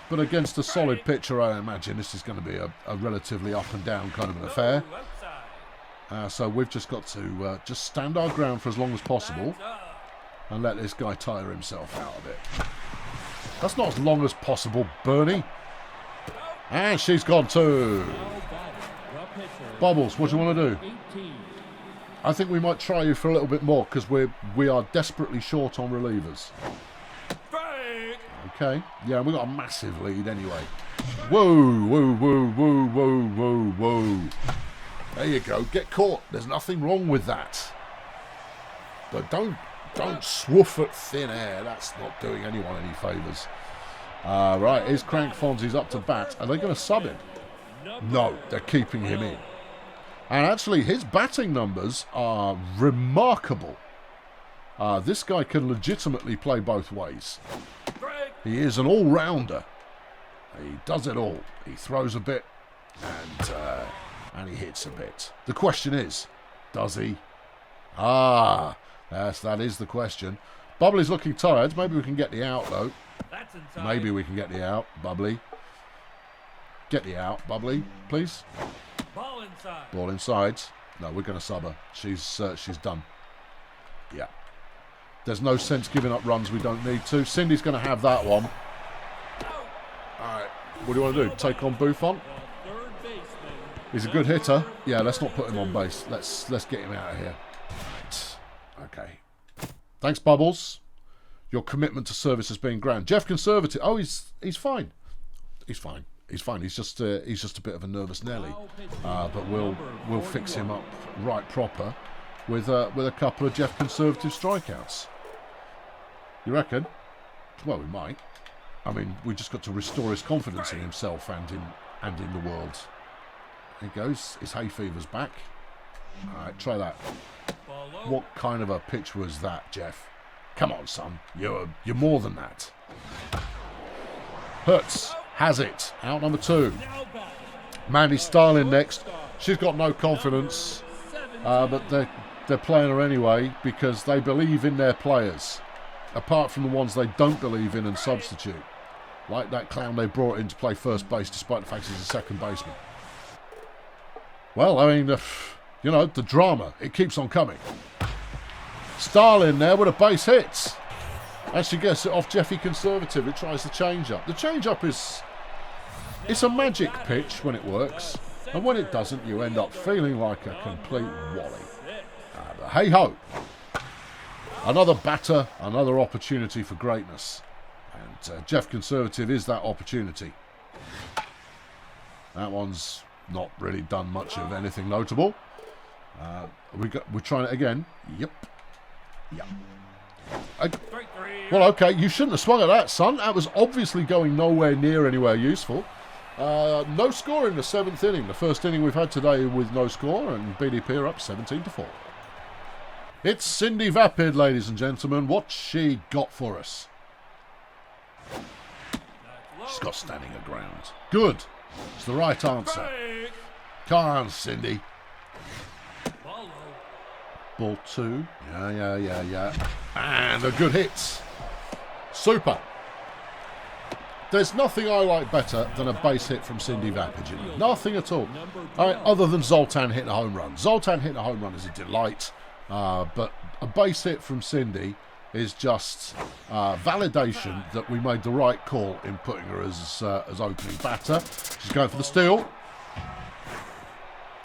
But against a solid pitcher, I imagine this is going to be a relatively up and down kind of an affair. So we've just got to just stand our ground for as long as possible and let this guy tire himself out of it. That's not as long as possible, Bernie. And she's gone too. Bubbles, what do you want to do? I think we might try you for a little bit more because we are desperately short on relievers. Okay, yeah, we've got a massive lead anyway. Whoa, whoa, whoa, whoa, whoa, whoa, whoa. There you go, get caught. There's nothing wrong with that. But don't swoof at thin air. That's not doing anyone any favours. Right, is Crank Fonzie's up to bat. Are they going to sub him? No, they're keeping him in. And actually, his batting numbers are remarkable. This guy can legitimately play both ways. He is an all-rounder. He does it all. He throws a bit, and he hits a bit. The question is, does he? Yes, that is the question. Bubbly's looking tired. Maybe we can get the out, though. Maybe we can get the out, Bubbly. Get the out, Bubbly, please. Ball inside. Ball inside. No, we're going to sub her. She's done. Yeah. There's no sense giving up runs we don't need to. Cindy's going to have that one. All right. What do you want to do? Take on Buffon? He's a good hitter. Yeah, let's not put him on base. Let's get him out of here. Right. Okay. Thanks, Bubbles. Your commitment to service has been grand. Jeff Conservative. Oh, he's fine. He's fine. He's fine. He's just a bit of a nervous Nelly. But we'll fix him up right proper with a couple of Jeff Conservative strikeouts. You reckon? Well, we might. I mean, we just got to restore his confidence in himself and in the world. Here he goes. His hay fever's back. All right, try that. What kind of a pitch was that, Jeff? Come on, son. You're more than that. Hertz has it. Out number 2. Mandy Starling next. She's got no confidence, but they're playing her anyway because they believe in their players. Apart from the ones they don't believe in and substitute. Like that clown they brought in to play first base despite the fact he's a second baseman. Well, I mean, you know, the drama, it keeps on coming. Starling there with a base hit. And she gets it off Jeffy Conservative. It tries the change-up. The change-up it's a magic pitch when it works. And when it doesn't, you end up feeling like a complete wally. But hey-ho. Another batter, another opportunity for greatness. And Jeff Conservative is that opportunity. That one's not really done much of anything notable. We're trying it again. Yep. Well, okay, you shouldn't have swung at that, son. That was obviously going nowhere near anywhere useful. No score in the 7th inning. The first inning we've had today with no score, and BDP are up 17-4. It's Cindy Vapid, ladies and gentlemen. What's she got for us? She's got standing her ground. Good. It's the right answer. Come on, Cindy. Ball 2. Yeah. And a good hit. Super. There's nothing I like better than a base hit from Cindy Vapid. Nothing at all. Other than Zoltan hitting a home run. Zoltan hitting a home run is a delight. But a base hit from Cindy is just validation that we made the right call in putting her as opening batter. She's going for the steal.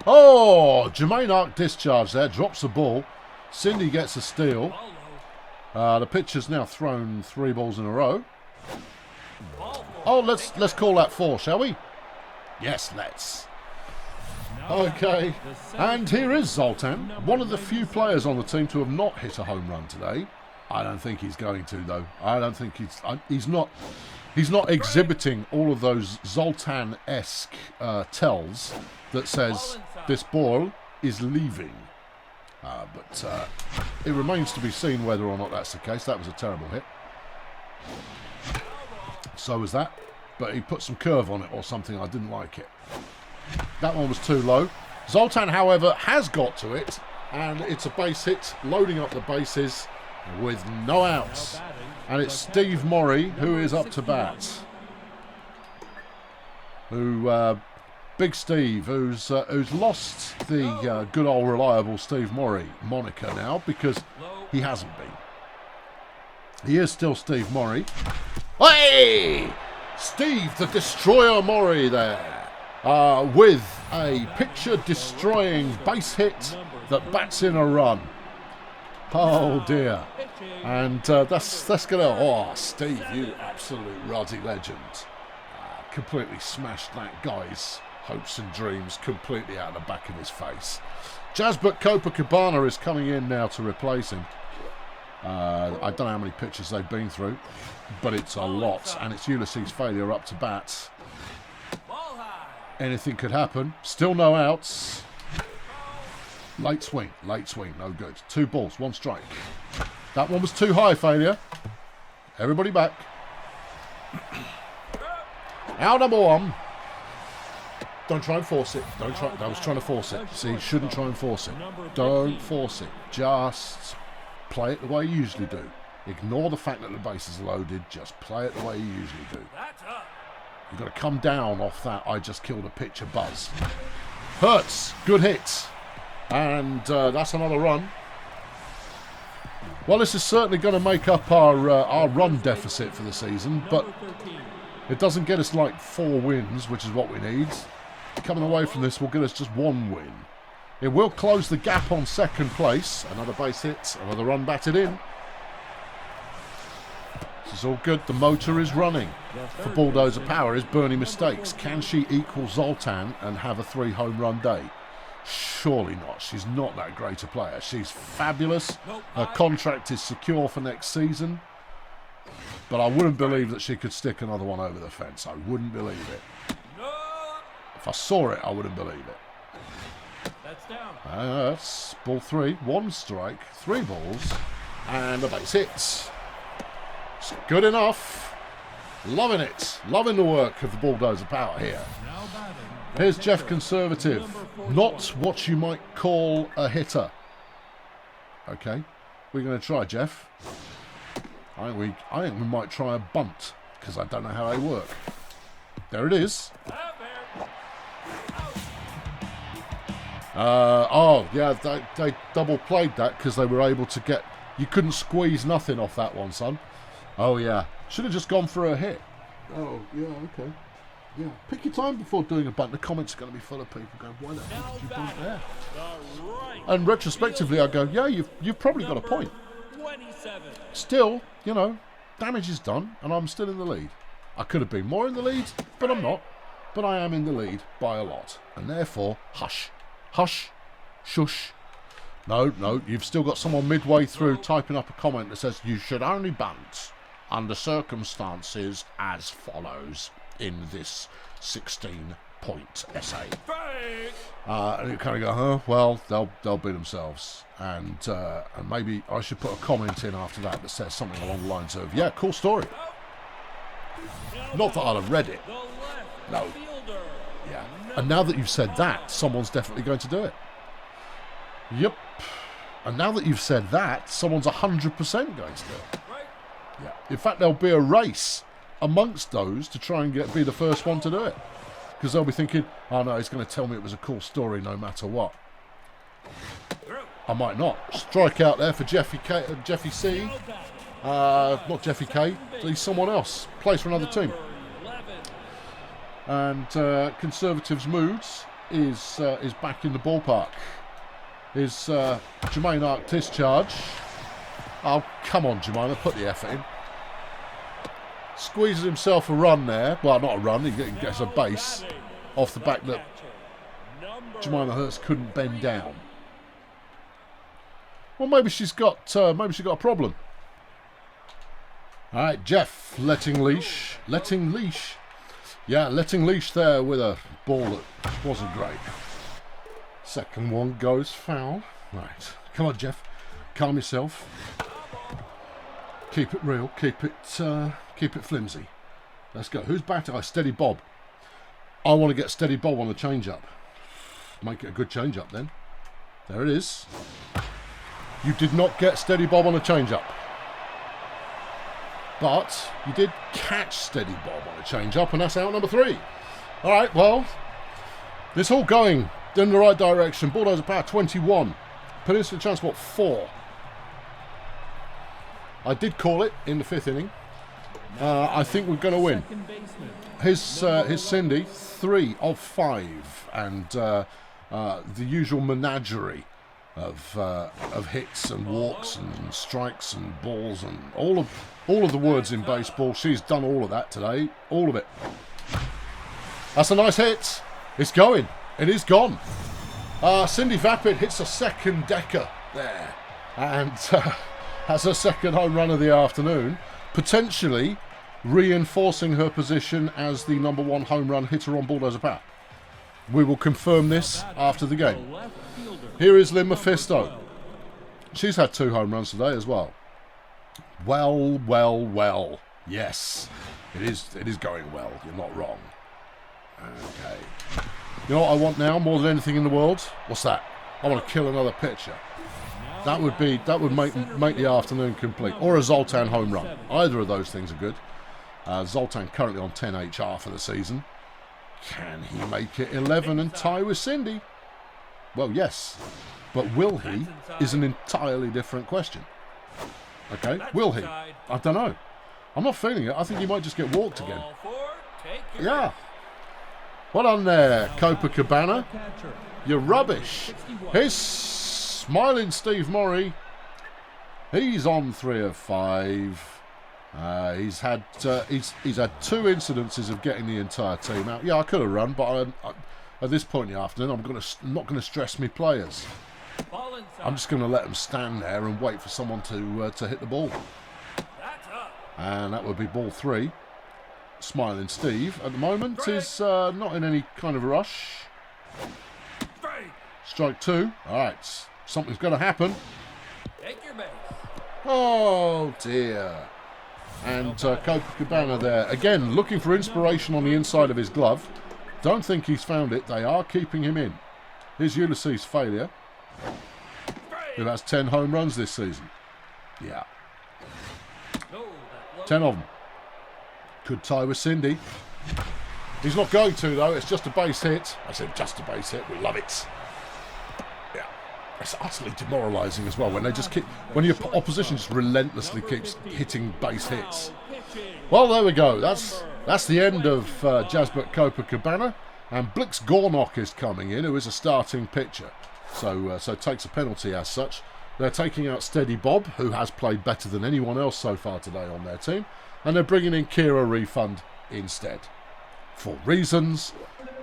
Oh, Jermaine Ark discharge there, drops the ball. Cindy gets a steal. The pitcher's now thrown 3 balls in a row. Oh, let's call that 4, shall we? Yes, let's. Okay, and here is Zoltan, one of the few players on the team to have not hit a home run today. I don't think he's going to, though. I don't think he's not exhibiting all of those Zoltan-esque tells that says this ball is leaving. But it remains to be seen whether or not that's the case. That was a terrible hit. So was that. But he put some curve on it or something. I didn't like it. That one was too low. Zoltan, however, has got to it. And it's a base hit, loading up the bases with no outs. And it's Steve Morey who is up to bat. Big Steve, who's lost the good old reliable Steve Morey moniker now because he hasn't been. He is still Steve Morey. Hey! Steve the Destroyer Morey there. With a picture-destroying base hit that bats in a run. Oh dear. And that's going to... Oh, Steve, you absolute ruddy legend. Completely smashed that guy's hopes and dreams completely out of the back of his face. Jasbert Copacabana is coming in now to replace him. I don't know how many pitches they've been through, but it's a lot. And it's Ulysses Failure up to bat. Anything could happen. Still no outs. Late swing, no good. 2 balls, 1 strike. That one was too high, Failure. Everybody back. Out number 1. Don't try and force it. I was trying to force it. See, you shouldn't try and force it. Don't force it. Just play it the way you usually do. Ignore the fact that the base is loaded. Just play it the way you usually do. You've got to come down off that I just killed a pitcher buzz. Hertz, good hit. And that's another run. Well, this is certainly going to make up our run deficit for the season, but it doesn't get us like 4 wins, which is what we need. Coming away from this will get us just 1 win. It will close the gap on second place. Another base hit, another run batted in. It's all good. The motor is running for Bulldozer Power. Is Bernie Mistakes. Can she equal Zoltan and have a 3 home run day? Surely not. She's not that great a player. She's fabulous. Her contract is secure for next season. But I wouldn't believe that she could stick another one over the fence. I wouldn't believe it. If I saw it, I wouldn't believe it. That's down. That's ball 3. 1 strike. 3 balls. And a base hit. It's good enough. Loving it. Loving the work of the Bulldozer Power here. Here's Jeff Conservative. Not what you might call a hitter. Okay. We're going to try, Jeff. I think we might try a bunt, because I don't know how they work. There it is. Oh, yeah, they double played that because they were able to get... You couldn't squeeze nothing off that one, son. Oh, yeah. Should have just gone for a hit. Oh, yeah, okay. Yeah, pick your time before doing a bunt. The comments are going to be full of people going, why the hell did you bunt there? And retrospectively, I go, yeah, you've probably got a point. Still, you know, damage is done, and I'm still in the lead. I could have been more in the lead, but I'm not. But I am in the lead by a lot. And therefore, hush. Hush. Shush. No, you've still got someone midway through typing up a comment that says, you should only bunt under circumstances as follows in this 16-point essay. And you kind of go, huh? Well, they'll be themselves. And maybe I should put a comment in after that says something along the lines of, yeah, cool story. Not that I'd have read it. No. Yeah. And now that you've said that, someone's definitely going to do it. Yep. And now that you've said that, someone's 100% going to do it. Yeah. In fact, there'll be a race amongst those to try and be the first one to do it. Because they'll be thinking, oh no, he's going to tell me it was a cool story no matter what. I might not. Strike out there for Jeffy C. Not Jeffy K. He's someone else. Plays for another team. And Conservatives' moods is back in the ballpark. Is Jermaine Arc discharge. Oh, come on, Jermaine, put the effort in. Squeezes himself a run there. Well, not a run, he gets a base off the back that Jemima Hurst couldn't bend down. Well, maybe she's got a problem. All right, Jeff letting leash. Yeah, letting leash there with a ball that wasn't great. Second one goes foul. Right, come on, Jeff, calm yourself. Keep it real. Keep it flimsy. Let's go. Who's batting? Oh, Steady Bob. I want to get Steady Bob on the change-up. Make it a good change-up then. There it is. You did not get Steady Bob on a change-up. But you did catch Steady Bob on a change-up, and that's out number 3. All right, well, it's all going in the right direction. Bulldozer Power 21. Peninsula Transport 4. I did call it in the 5th inning. I think we're going to win. His Cindy, 3 of 5, and the usual menagerie of hits and walks and strikes and balls and all of the words in baseball. She's done all of that today, all of it. That's a nice hit. It's going. It is gone. Cindy Vapid hits a second decker there, and has her second home run of the afternoon, potentially reinforcing her position as the number 1 home run hitter on Bulldozer Power. We will confirm this after the game. Here is Lynn Mephisto. She's had 2 home runs today as well. Well. Yes, it is going well. You're not wrong. Okay. You know what I want now more than anything in the world? What's that? I want to kill another pitcher. That would make the afternoon complete. Or a Zoltan home run. Either of those things are good. Zoltan currently on 10 HR for the season. Can he make it 11 and tie with Cindy? Well, yes. But will he is an entirely different question. Okay, will he? I don't know. I'm not feeling it. I think he might just get walked again. Yeah. Well done there, Copacabana. You're rubbish. Here's smiling Steve Morrie. He's on 3 of 5. He's had two incidences of getting the entire team out. Yeah, I could have run, but at this point in the afternoon, I'm not going to stress my players. I'm just going to let them stand there and wait for someone to hit the ball. And that would be ball 3. Smiling Steve at the moment is not in any kind of a rush. Strike 2. All right, something's going to happen. Oh dear. And Copacabana there again, looking for inspiration on the inside of his glove. Don't think he's found it. They are keeping him in. Here's Ulysses Failure, who has 10 home runs this season. Yeah. 10 of them. Could tie with Cindy. He's not going to, though. It's just a base hit. I said just a base hit. We love it. Yeah. It's utterly demoralising as well when your opposition just relentlessly keeps hitting base hits. Well, there we go. That's the end of Jasbert Copacabana. And Blix Gornock is coming in, who is a starting pitcher. So takes a penalty as such. They're taking out Steady Bob, who has played better than anyone else so far today on their team. And they're bringing in Kira Refund instead. For reasons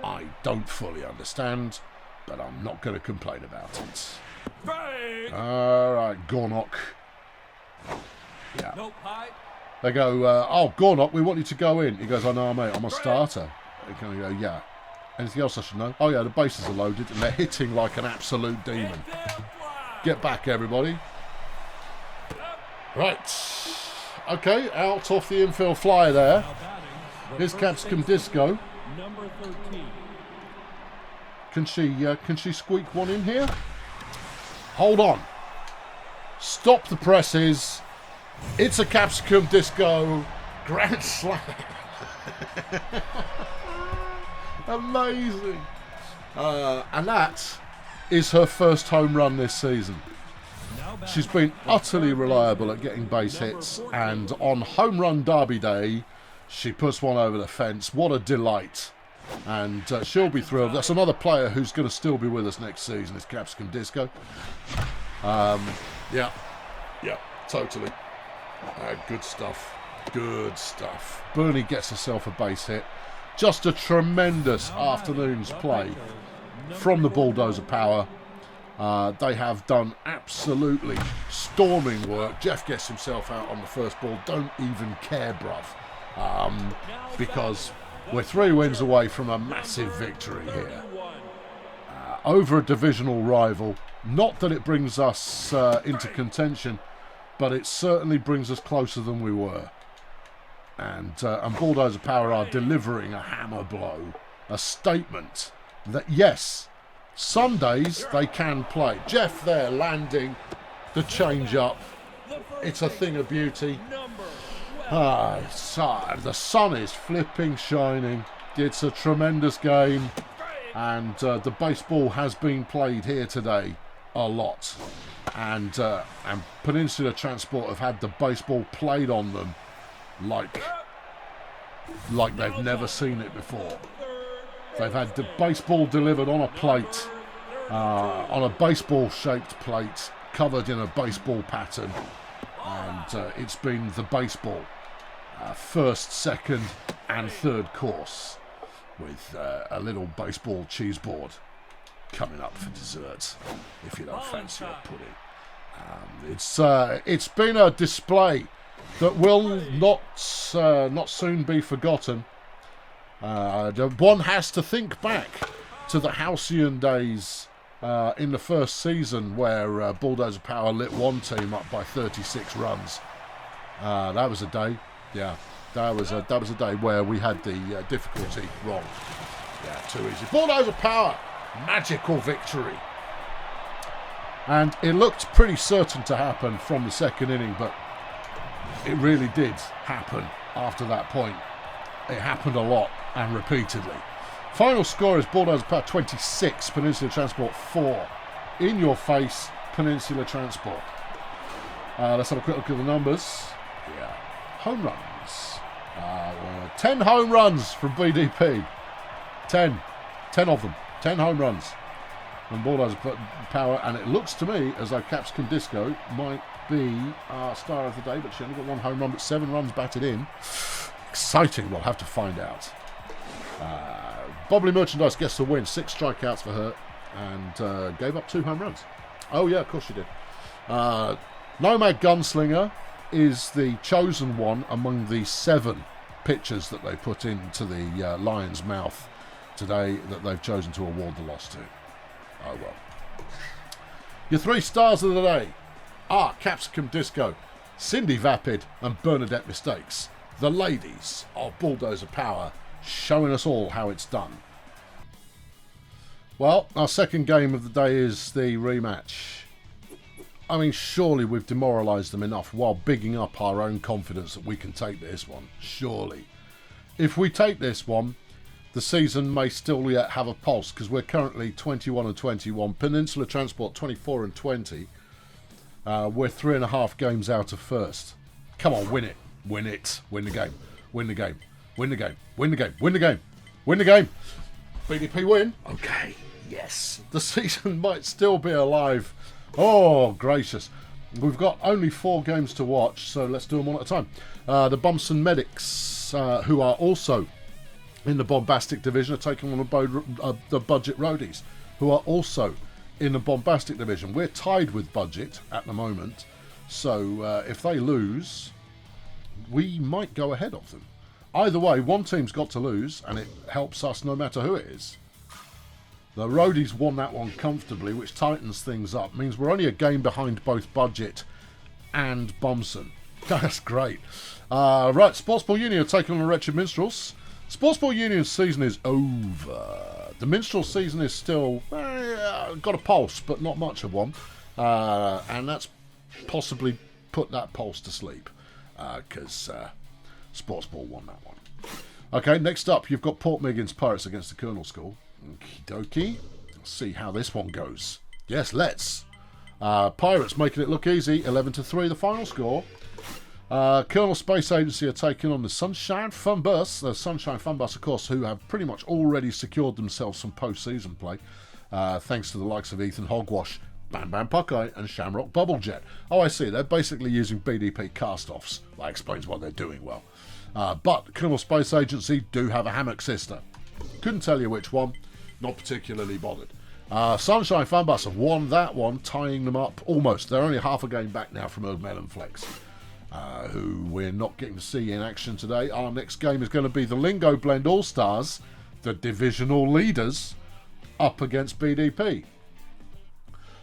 I don't fully understand, but I'm not going to complain about it. All right, Gornock. Yeah. They go, oh, Gornock, we want you to go in. He goes, oh, no, mate, I'm a starter. They kind of go, yeah. Anything else I should know? Oh, yeah, the bases are loaded, and they're hitting like an absolute demon. Get back, everybody. Right. Okay, out off the infield flyer there. Here's Capsicum Disco. Can she squeak one in here? Hold on. Stop the presses. It's a Capsicum Disco grand slam. Amazing. And that is her first home run this season. She's been utterly reliable at getting base hits, and on home run derby day, she puts one over the fence. What a delight. And she'll be thrilled. That's another player who's going to still be with us next season, is Capsicum Disco. Yeah, totally. Good stuff. Good stuff. Bernie gets herself a base hit. Just a tremendous afternoon's play from the Bulldozer Power. They have done absolutely storming work. Jeff gets himself out on the first ball. Don't even care, bruv. Because we're 3 wins away from a massive victory here. Over a divisional rival. Not that it brings us into contention, but it certainly brings us closer than we were. And Bulldozer Power are delivering a hammer blow. A statement that, yes, some days they can play. Jeff there landing the change-up. It's a thing of beauty. The sun is flipping shining. It's a tremendous game. And the baseball has been played here today a lot. And Peninsula Transport have had the baseball played on them like they've never seen it before. They've had the baseball delivered on a plate, on a baseball-shaped plate, covered in a baseball pattern, and it's been the baseball, first, second, and third course, with a little baseball cheese board coming up for dessert, if you don't fancy a pudding. It's been a display that will not soon be forgotten. One has to think back to the halcyon days in the first season where Bulldozer Power lit one team up by 36 runs. That was a day. Yeah, that was a day where we had the difficulty wrong. Yeah, too easy. Bulldozer Power, magical victory. And it looked pretty certain to happen from the second inning, but it really did happen after that point. It happened a lot and repeatedly. Final score is Bulldozer Power 26, Peninsula Transport 4. In your face, Peninsula Transport. Let's have a quick look at the numbers. Yeah. Home runs. 10 home runs from BDP. 10 of them. 10 home runs. from Bulldozer Power, and it looks to me as though Capsicum Disco might be our star of the day, but she only got 1 home run, but 7 runs batted in. Exciting, we'll have to find out. Bobbly Merchandise gets the win, 6 strikeouts for her, and gave up 2 home runs. Oh yeah, of course she did. Nomad Gunslinger is the chosen one among the 7 pitchers that they put into the Lion's Mouth today that they've chosen to award the loss to. Oh well. Your 3 stars of the day are Capsicum Disco, Cindy Vapid and Bernadette Mistakes. The ladies of Bulldozer Power, showing us all how it's done. Well, our second game of the day is the rematch. I mean, surely we've demoralised them enough while bigging up our own confidence that we can take this one. Surely. If we take this one, the season may still yet have a pulse, because we're currently 21 and 21. Peninsula Transport 24 and 20. We're 3.5 games out of first. Come on, win it. Win it. Win the game. Win the game. Win the game. Win the game. Win the game. Win the game. BDP win. Okay. Yes. The season might still be alive. Oh, gracious. We've got only 4 games to watch, so let's do them one at a time. The Bumson Medics, who are also in the Bombastic division, are taking on the Budget Roadies, who are also in the Bombastic division. We're tied with Budget at the moment, so if they lose, we might go ahead of them. Either way, one team's got to lose, and it helps us no matter who it is. The Roadies won that one comfortably, which tightens things up. Means we're only a game behind both Budget and Bumson. That's great. Right, Sportsball Union are taking on the Wretched Minstrels. Sportsball Union's season is over. The Minstrel season is still got a pulse, but not much of one. And that's possibly put that pulse to sleep, because Sportsball won that one. Okay, next up, you've got Port Miggins Pirates against the Colonel School. Okie dokie. Let's see how this one goes. Yes, let's. Pirates making it look easy. 11-3 the final score. Colonel Space Agency are taking on the Sunshine Fun Bus. The Sunshine Fun Bus, of course, who have pretty much already secured themselves some post-season play, thanks to the likes of Ethan Hogwash, Bam Bam Puckeye and Shamrock Bubblejet. Oh, I see. They're basically using BDP cast-offs. That explains what they're doing well. But Colonel Space Agency do have a hammock sister. Couldn't tell you which one. Not particularly bothered. Sunshine Fun Bus have won that one, tying them up almost. They're only half a game back now from Old Melon Flex, who we're not getting to see in action today. Our next game is going to be the Lingo Blend All-Stars, the divisional leaders, up against BDP.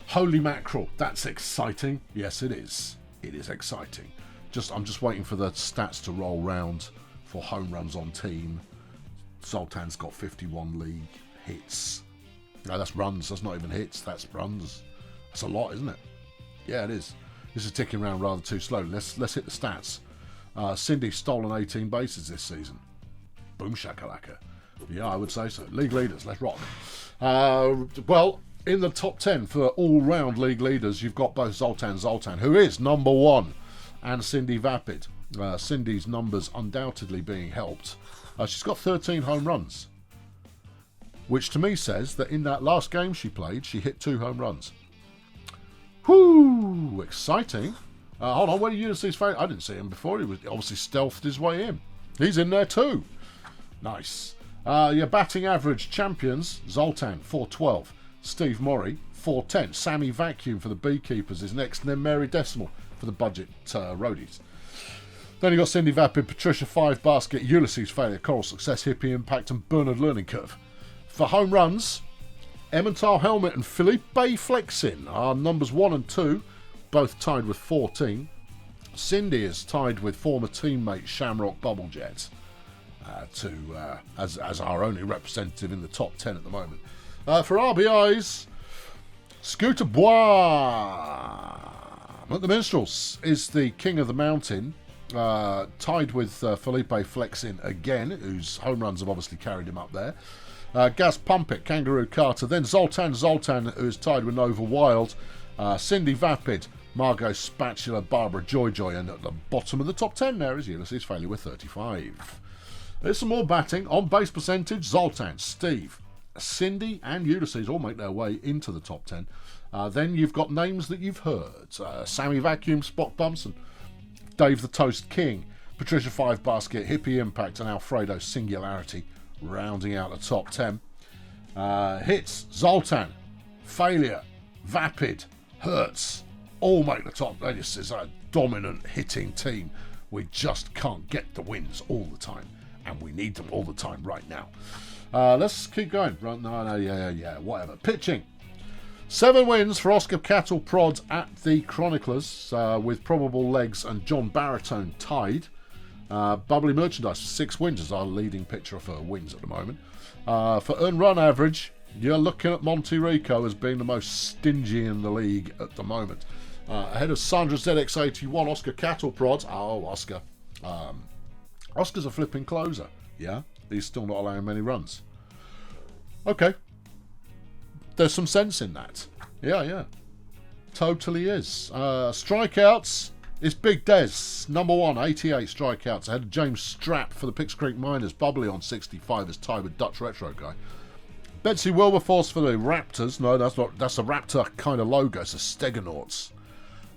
Holy mackerel, that's exciting. Yes, it is. It is exciting. I'm just waiting for the stats to roll round for home runs on team. Zoltan's got 51 league hits. No, that's runs. That's not even hits. That's runs. That's a lot, isn't it? Yeah, it is. This is ticking around rather too slowly. Let's hit the stats. Cindy's stolen 18 bases this season. Boom shakalaka. Yeah, I would say so. League leaders. Let's rock. Well, in the top 10 for all-round league leaders, you've got both Zoltan, who is number 1, and Cindy Vapid. Cindy's numbers undoubtedly being helped. She's got 13 home runs, which to me says that in that last game she played, she hit 2 home runs. Whoo! Exciting. Hold on, where did you see his face? I didn't see him before. He was obviously stealthed his way in. He's in there too. Nice. Your batting average champions, Zoltan, 412. Steve Morrie, 410. Sammy Vacuum for the Beekeepers is next, and then Mary Decimal for the Budget Roadies. Then you've got Cindy Vapid, Patricia 5 Basket, Ulysses Failure, Coral Success, Hippie Impact, and Bernard Learning Curve. For home runs, Emmental Helmet and Philippe Flexin are numbers 1 and 2, both tied with 14. Cindy is tied with former teammate Shamrock Bubblejet as our only representative in the top 10 at the moment. For RBIs, Scooter Bois at the Minstrels is the king of the mountain. Tied with Felipe Flexin again, whose home runs have obviously carried him up there. Gas Pumpit, Kangaroo Carter, then Zoltan, who's tied with Nova Wild. Cindy Vapid, Margot Spatula, Barbara Joyjoy, and at the bottom of the top 10 there is Ulysses Failure with 35. There's some more batting. On base percentage, Zoltan, Steve, Cindy and Ulysses all make their way into the top 10. Then you've got names that you've heard. Sammy Vacuum, Spock Bumson, Dave the Toast King, Patricia Five Basket, Hippie Impact and Alfredo Singularity rounding out the top 10. Hits, Zoltan, Failure, Vapid, Hertz, all make the top. This is a dominant hitting team. We just can't get the wins all the time, and we need them all the time right now. Let's keep going. Whatever. Pitching. 7 wins for Oscar Cattle Prod at the Chroniclers, with Probable Legs and John Baritone tied. Bubbly Merchandise, 6 wins is our leading pitcher for wins at the moment. For earned run average, you're looking at Monty Rico as being the most stingy in the league at the moment. Ahead of Sandra ZX81, Oscar Cattle Prod. Oh, Oscar. Oscar's a flipping closer. Yeah, he's still not allowing many runs. Okay. There's some sense in that. Yeah. Totally is. Strikeouts. It's Big Des, number 1, 88 strikeouts. Ahead of James Strapp for the Picks Creek Miners. Bubbly on 65 is tied with Dutch Retro Guy. Betsy Wilberforce for the Raptors. No, that's not. That's a Raptor kind of logo. It's a Stegonauts.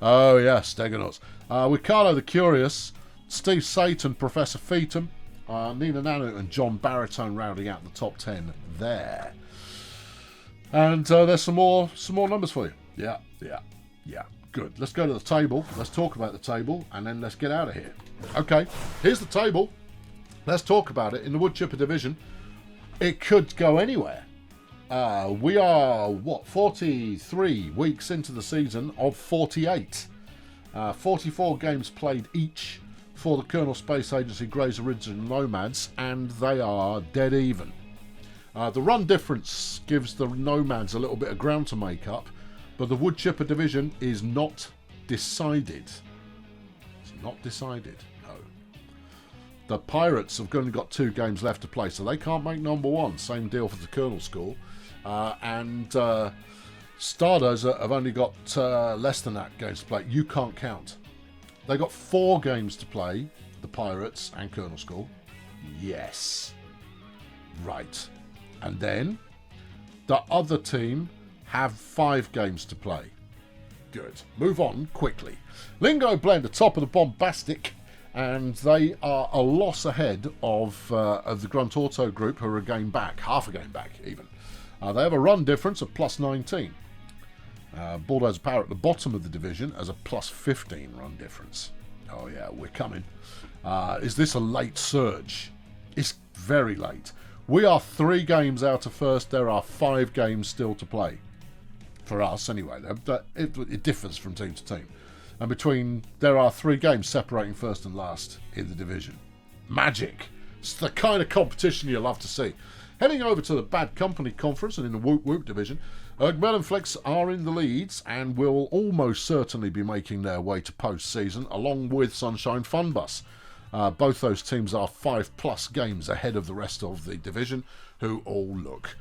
Oh, yeah, Stegonauts. With Carlo the Curious, Steve Satan, Professor Feetham, Nina Nanu and John Baritone rounding out the top 10 there. And there's some more numbers for you. Yeah. Good. Let's go to the table. Let's talk about the table, and then let's get out of here. Okay, here's the table. Let's talk about it. In the wood chipper division, it could go anywhere. We are, 43 weeks into the season of 48. 44 games played each for the Colonel Space Agency Grey's Original Nomads, and they are dead even. The run difference gives the Nomads a little bit of ground to make up, but the wood chipper division is not decided. It's not decided, no. The Pirates have only got 2 games left to play, so they can't make number 1. Same deal for the Colonel School. And Stardust have only got less than that games to play. You can't count. They got 4 games to play, the Pirates and Colonel School. Yes. Right. And then the other team have 5 games to play. Good. Move on quickly. Lingo Blend, the top of the bombastic, and they are a loss ahead of the Grunt Auto group, who are a game back, half a game back even. They have a run difference of plus 19. Bulldozer Power at the bottom of the division has a plus 15 run difference. Oh yeah, we're coming. Is this a late surge? It's very late. We are 3 games out of first. There are 5 games still to play. For us, anyway. It differs from team to team. And there are 3 games separating first and last in the division. Magic. It's the kind of competition you love to see. Heading over to the Bad Company Conference and in the Whoop Whoop division, Ergmel and Flex are in the leads and will almost certainly be making their way to postseason, along with Sunshine Fun Bus. Both those teams are 5+ games ahead of the rest of the division, who all look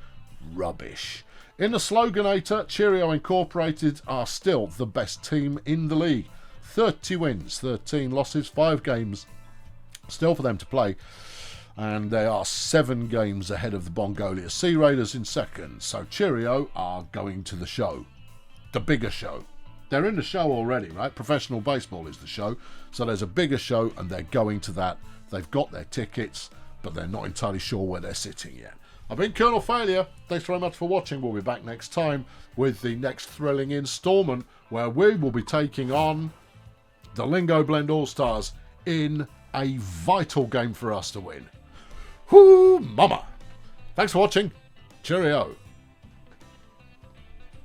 rubbish. In the Sloganator, Cheerio Incorporated are still the best team in the league. 30 wins, 13 losses, 5 games still for them to play. And they are 7 games ahead of the Bongolia Sea Raiders in second. So Cheerio are going to the show. The bigger show. They're in the show already, right? Professional baseball is the show. So there's a bigger show and they're going to that. They've got their tickets, but they're not entirely sure where they're sitting yet. I've been Colonel Failure. Thanks very much for watching. We'll be back next time with the next thrilling installment, where we will be taking on the Lingo Blend All-Stars in a vital game for us to win. Whoo, mama. Thanks for watching. Cheerio.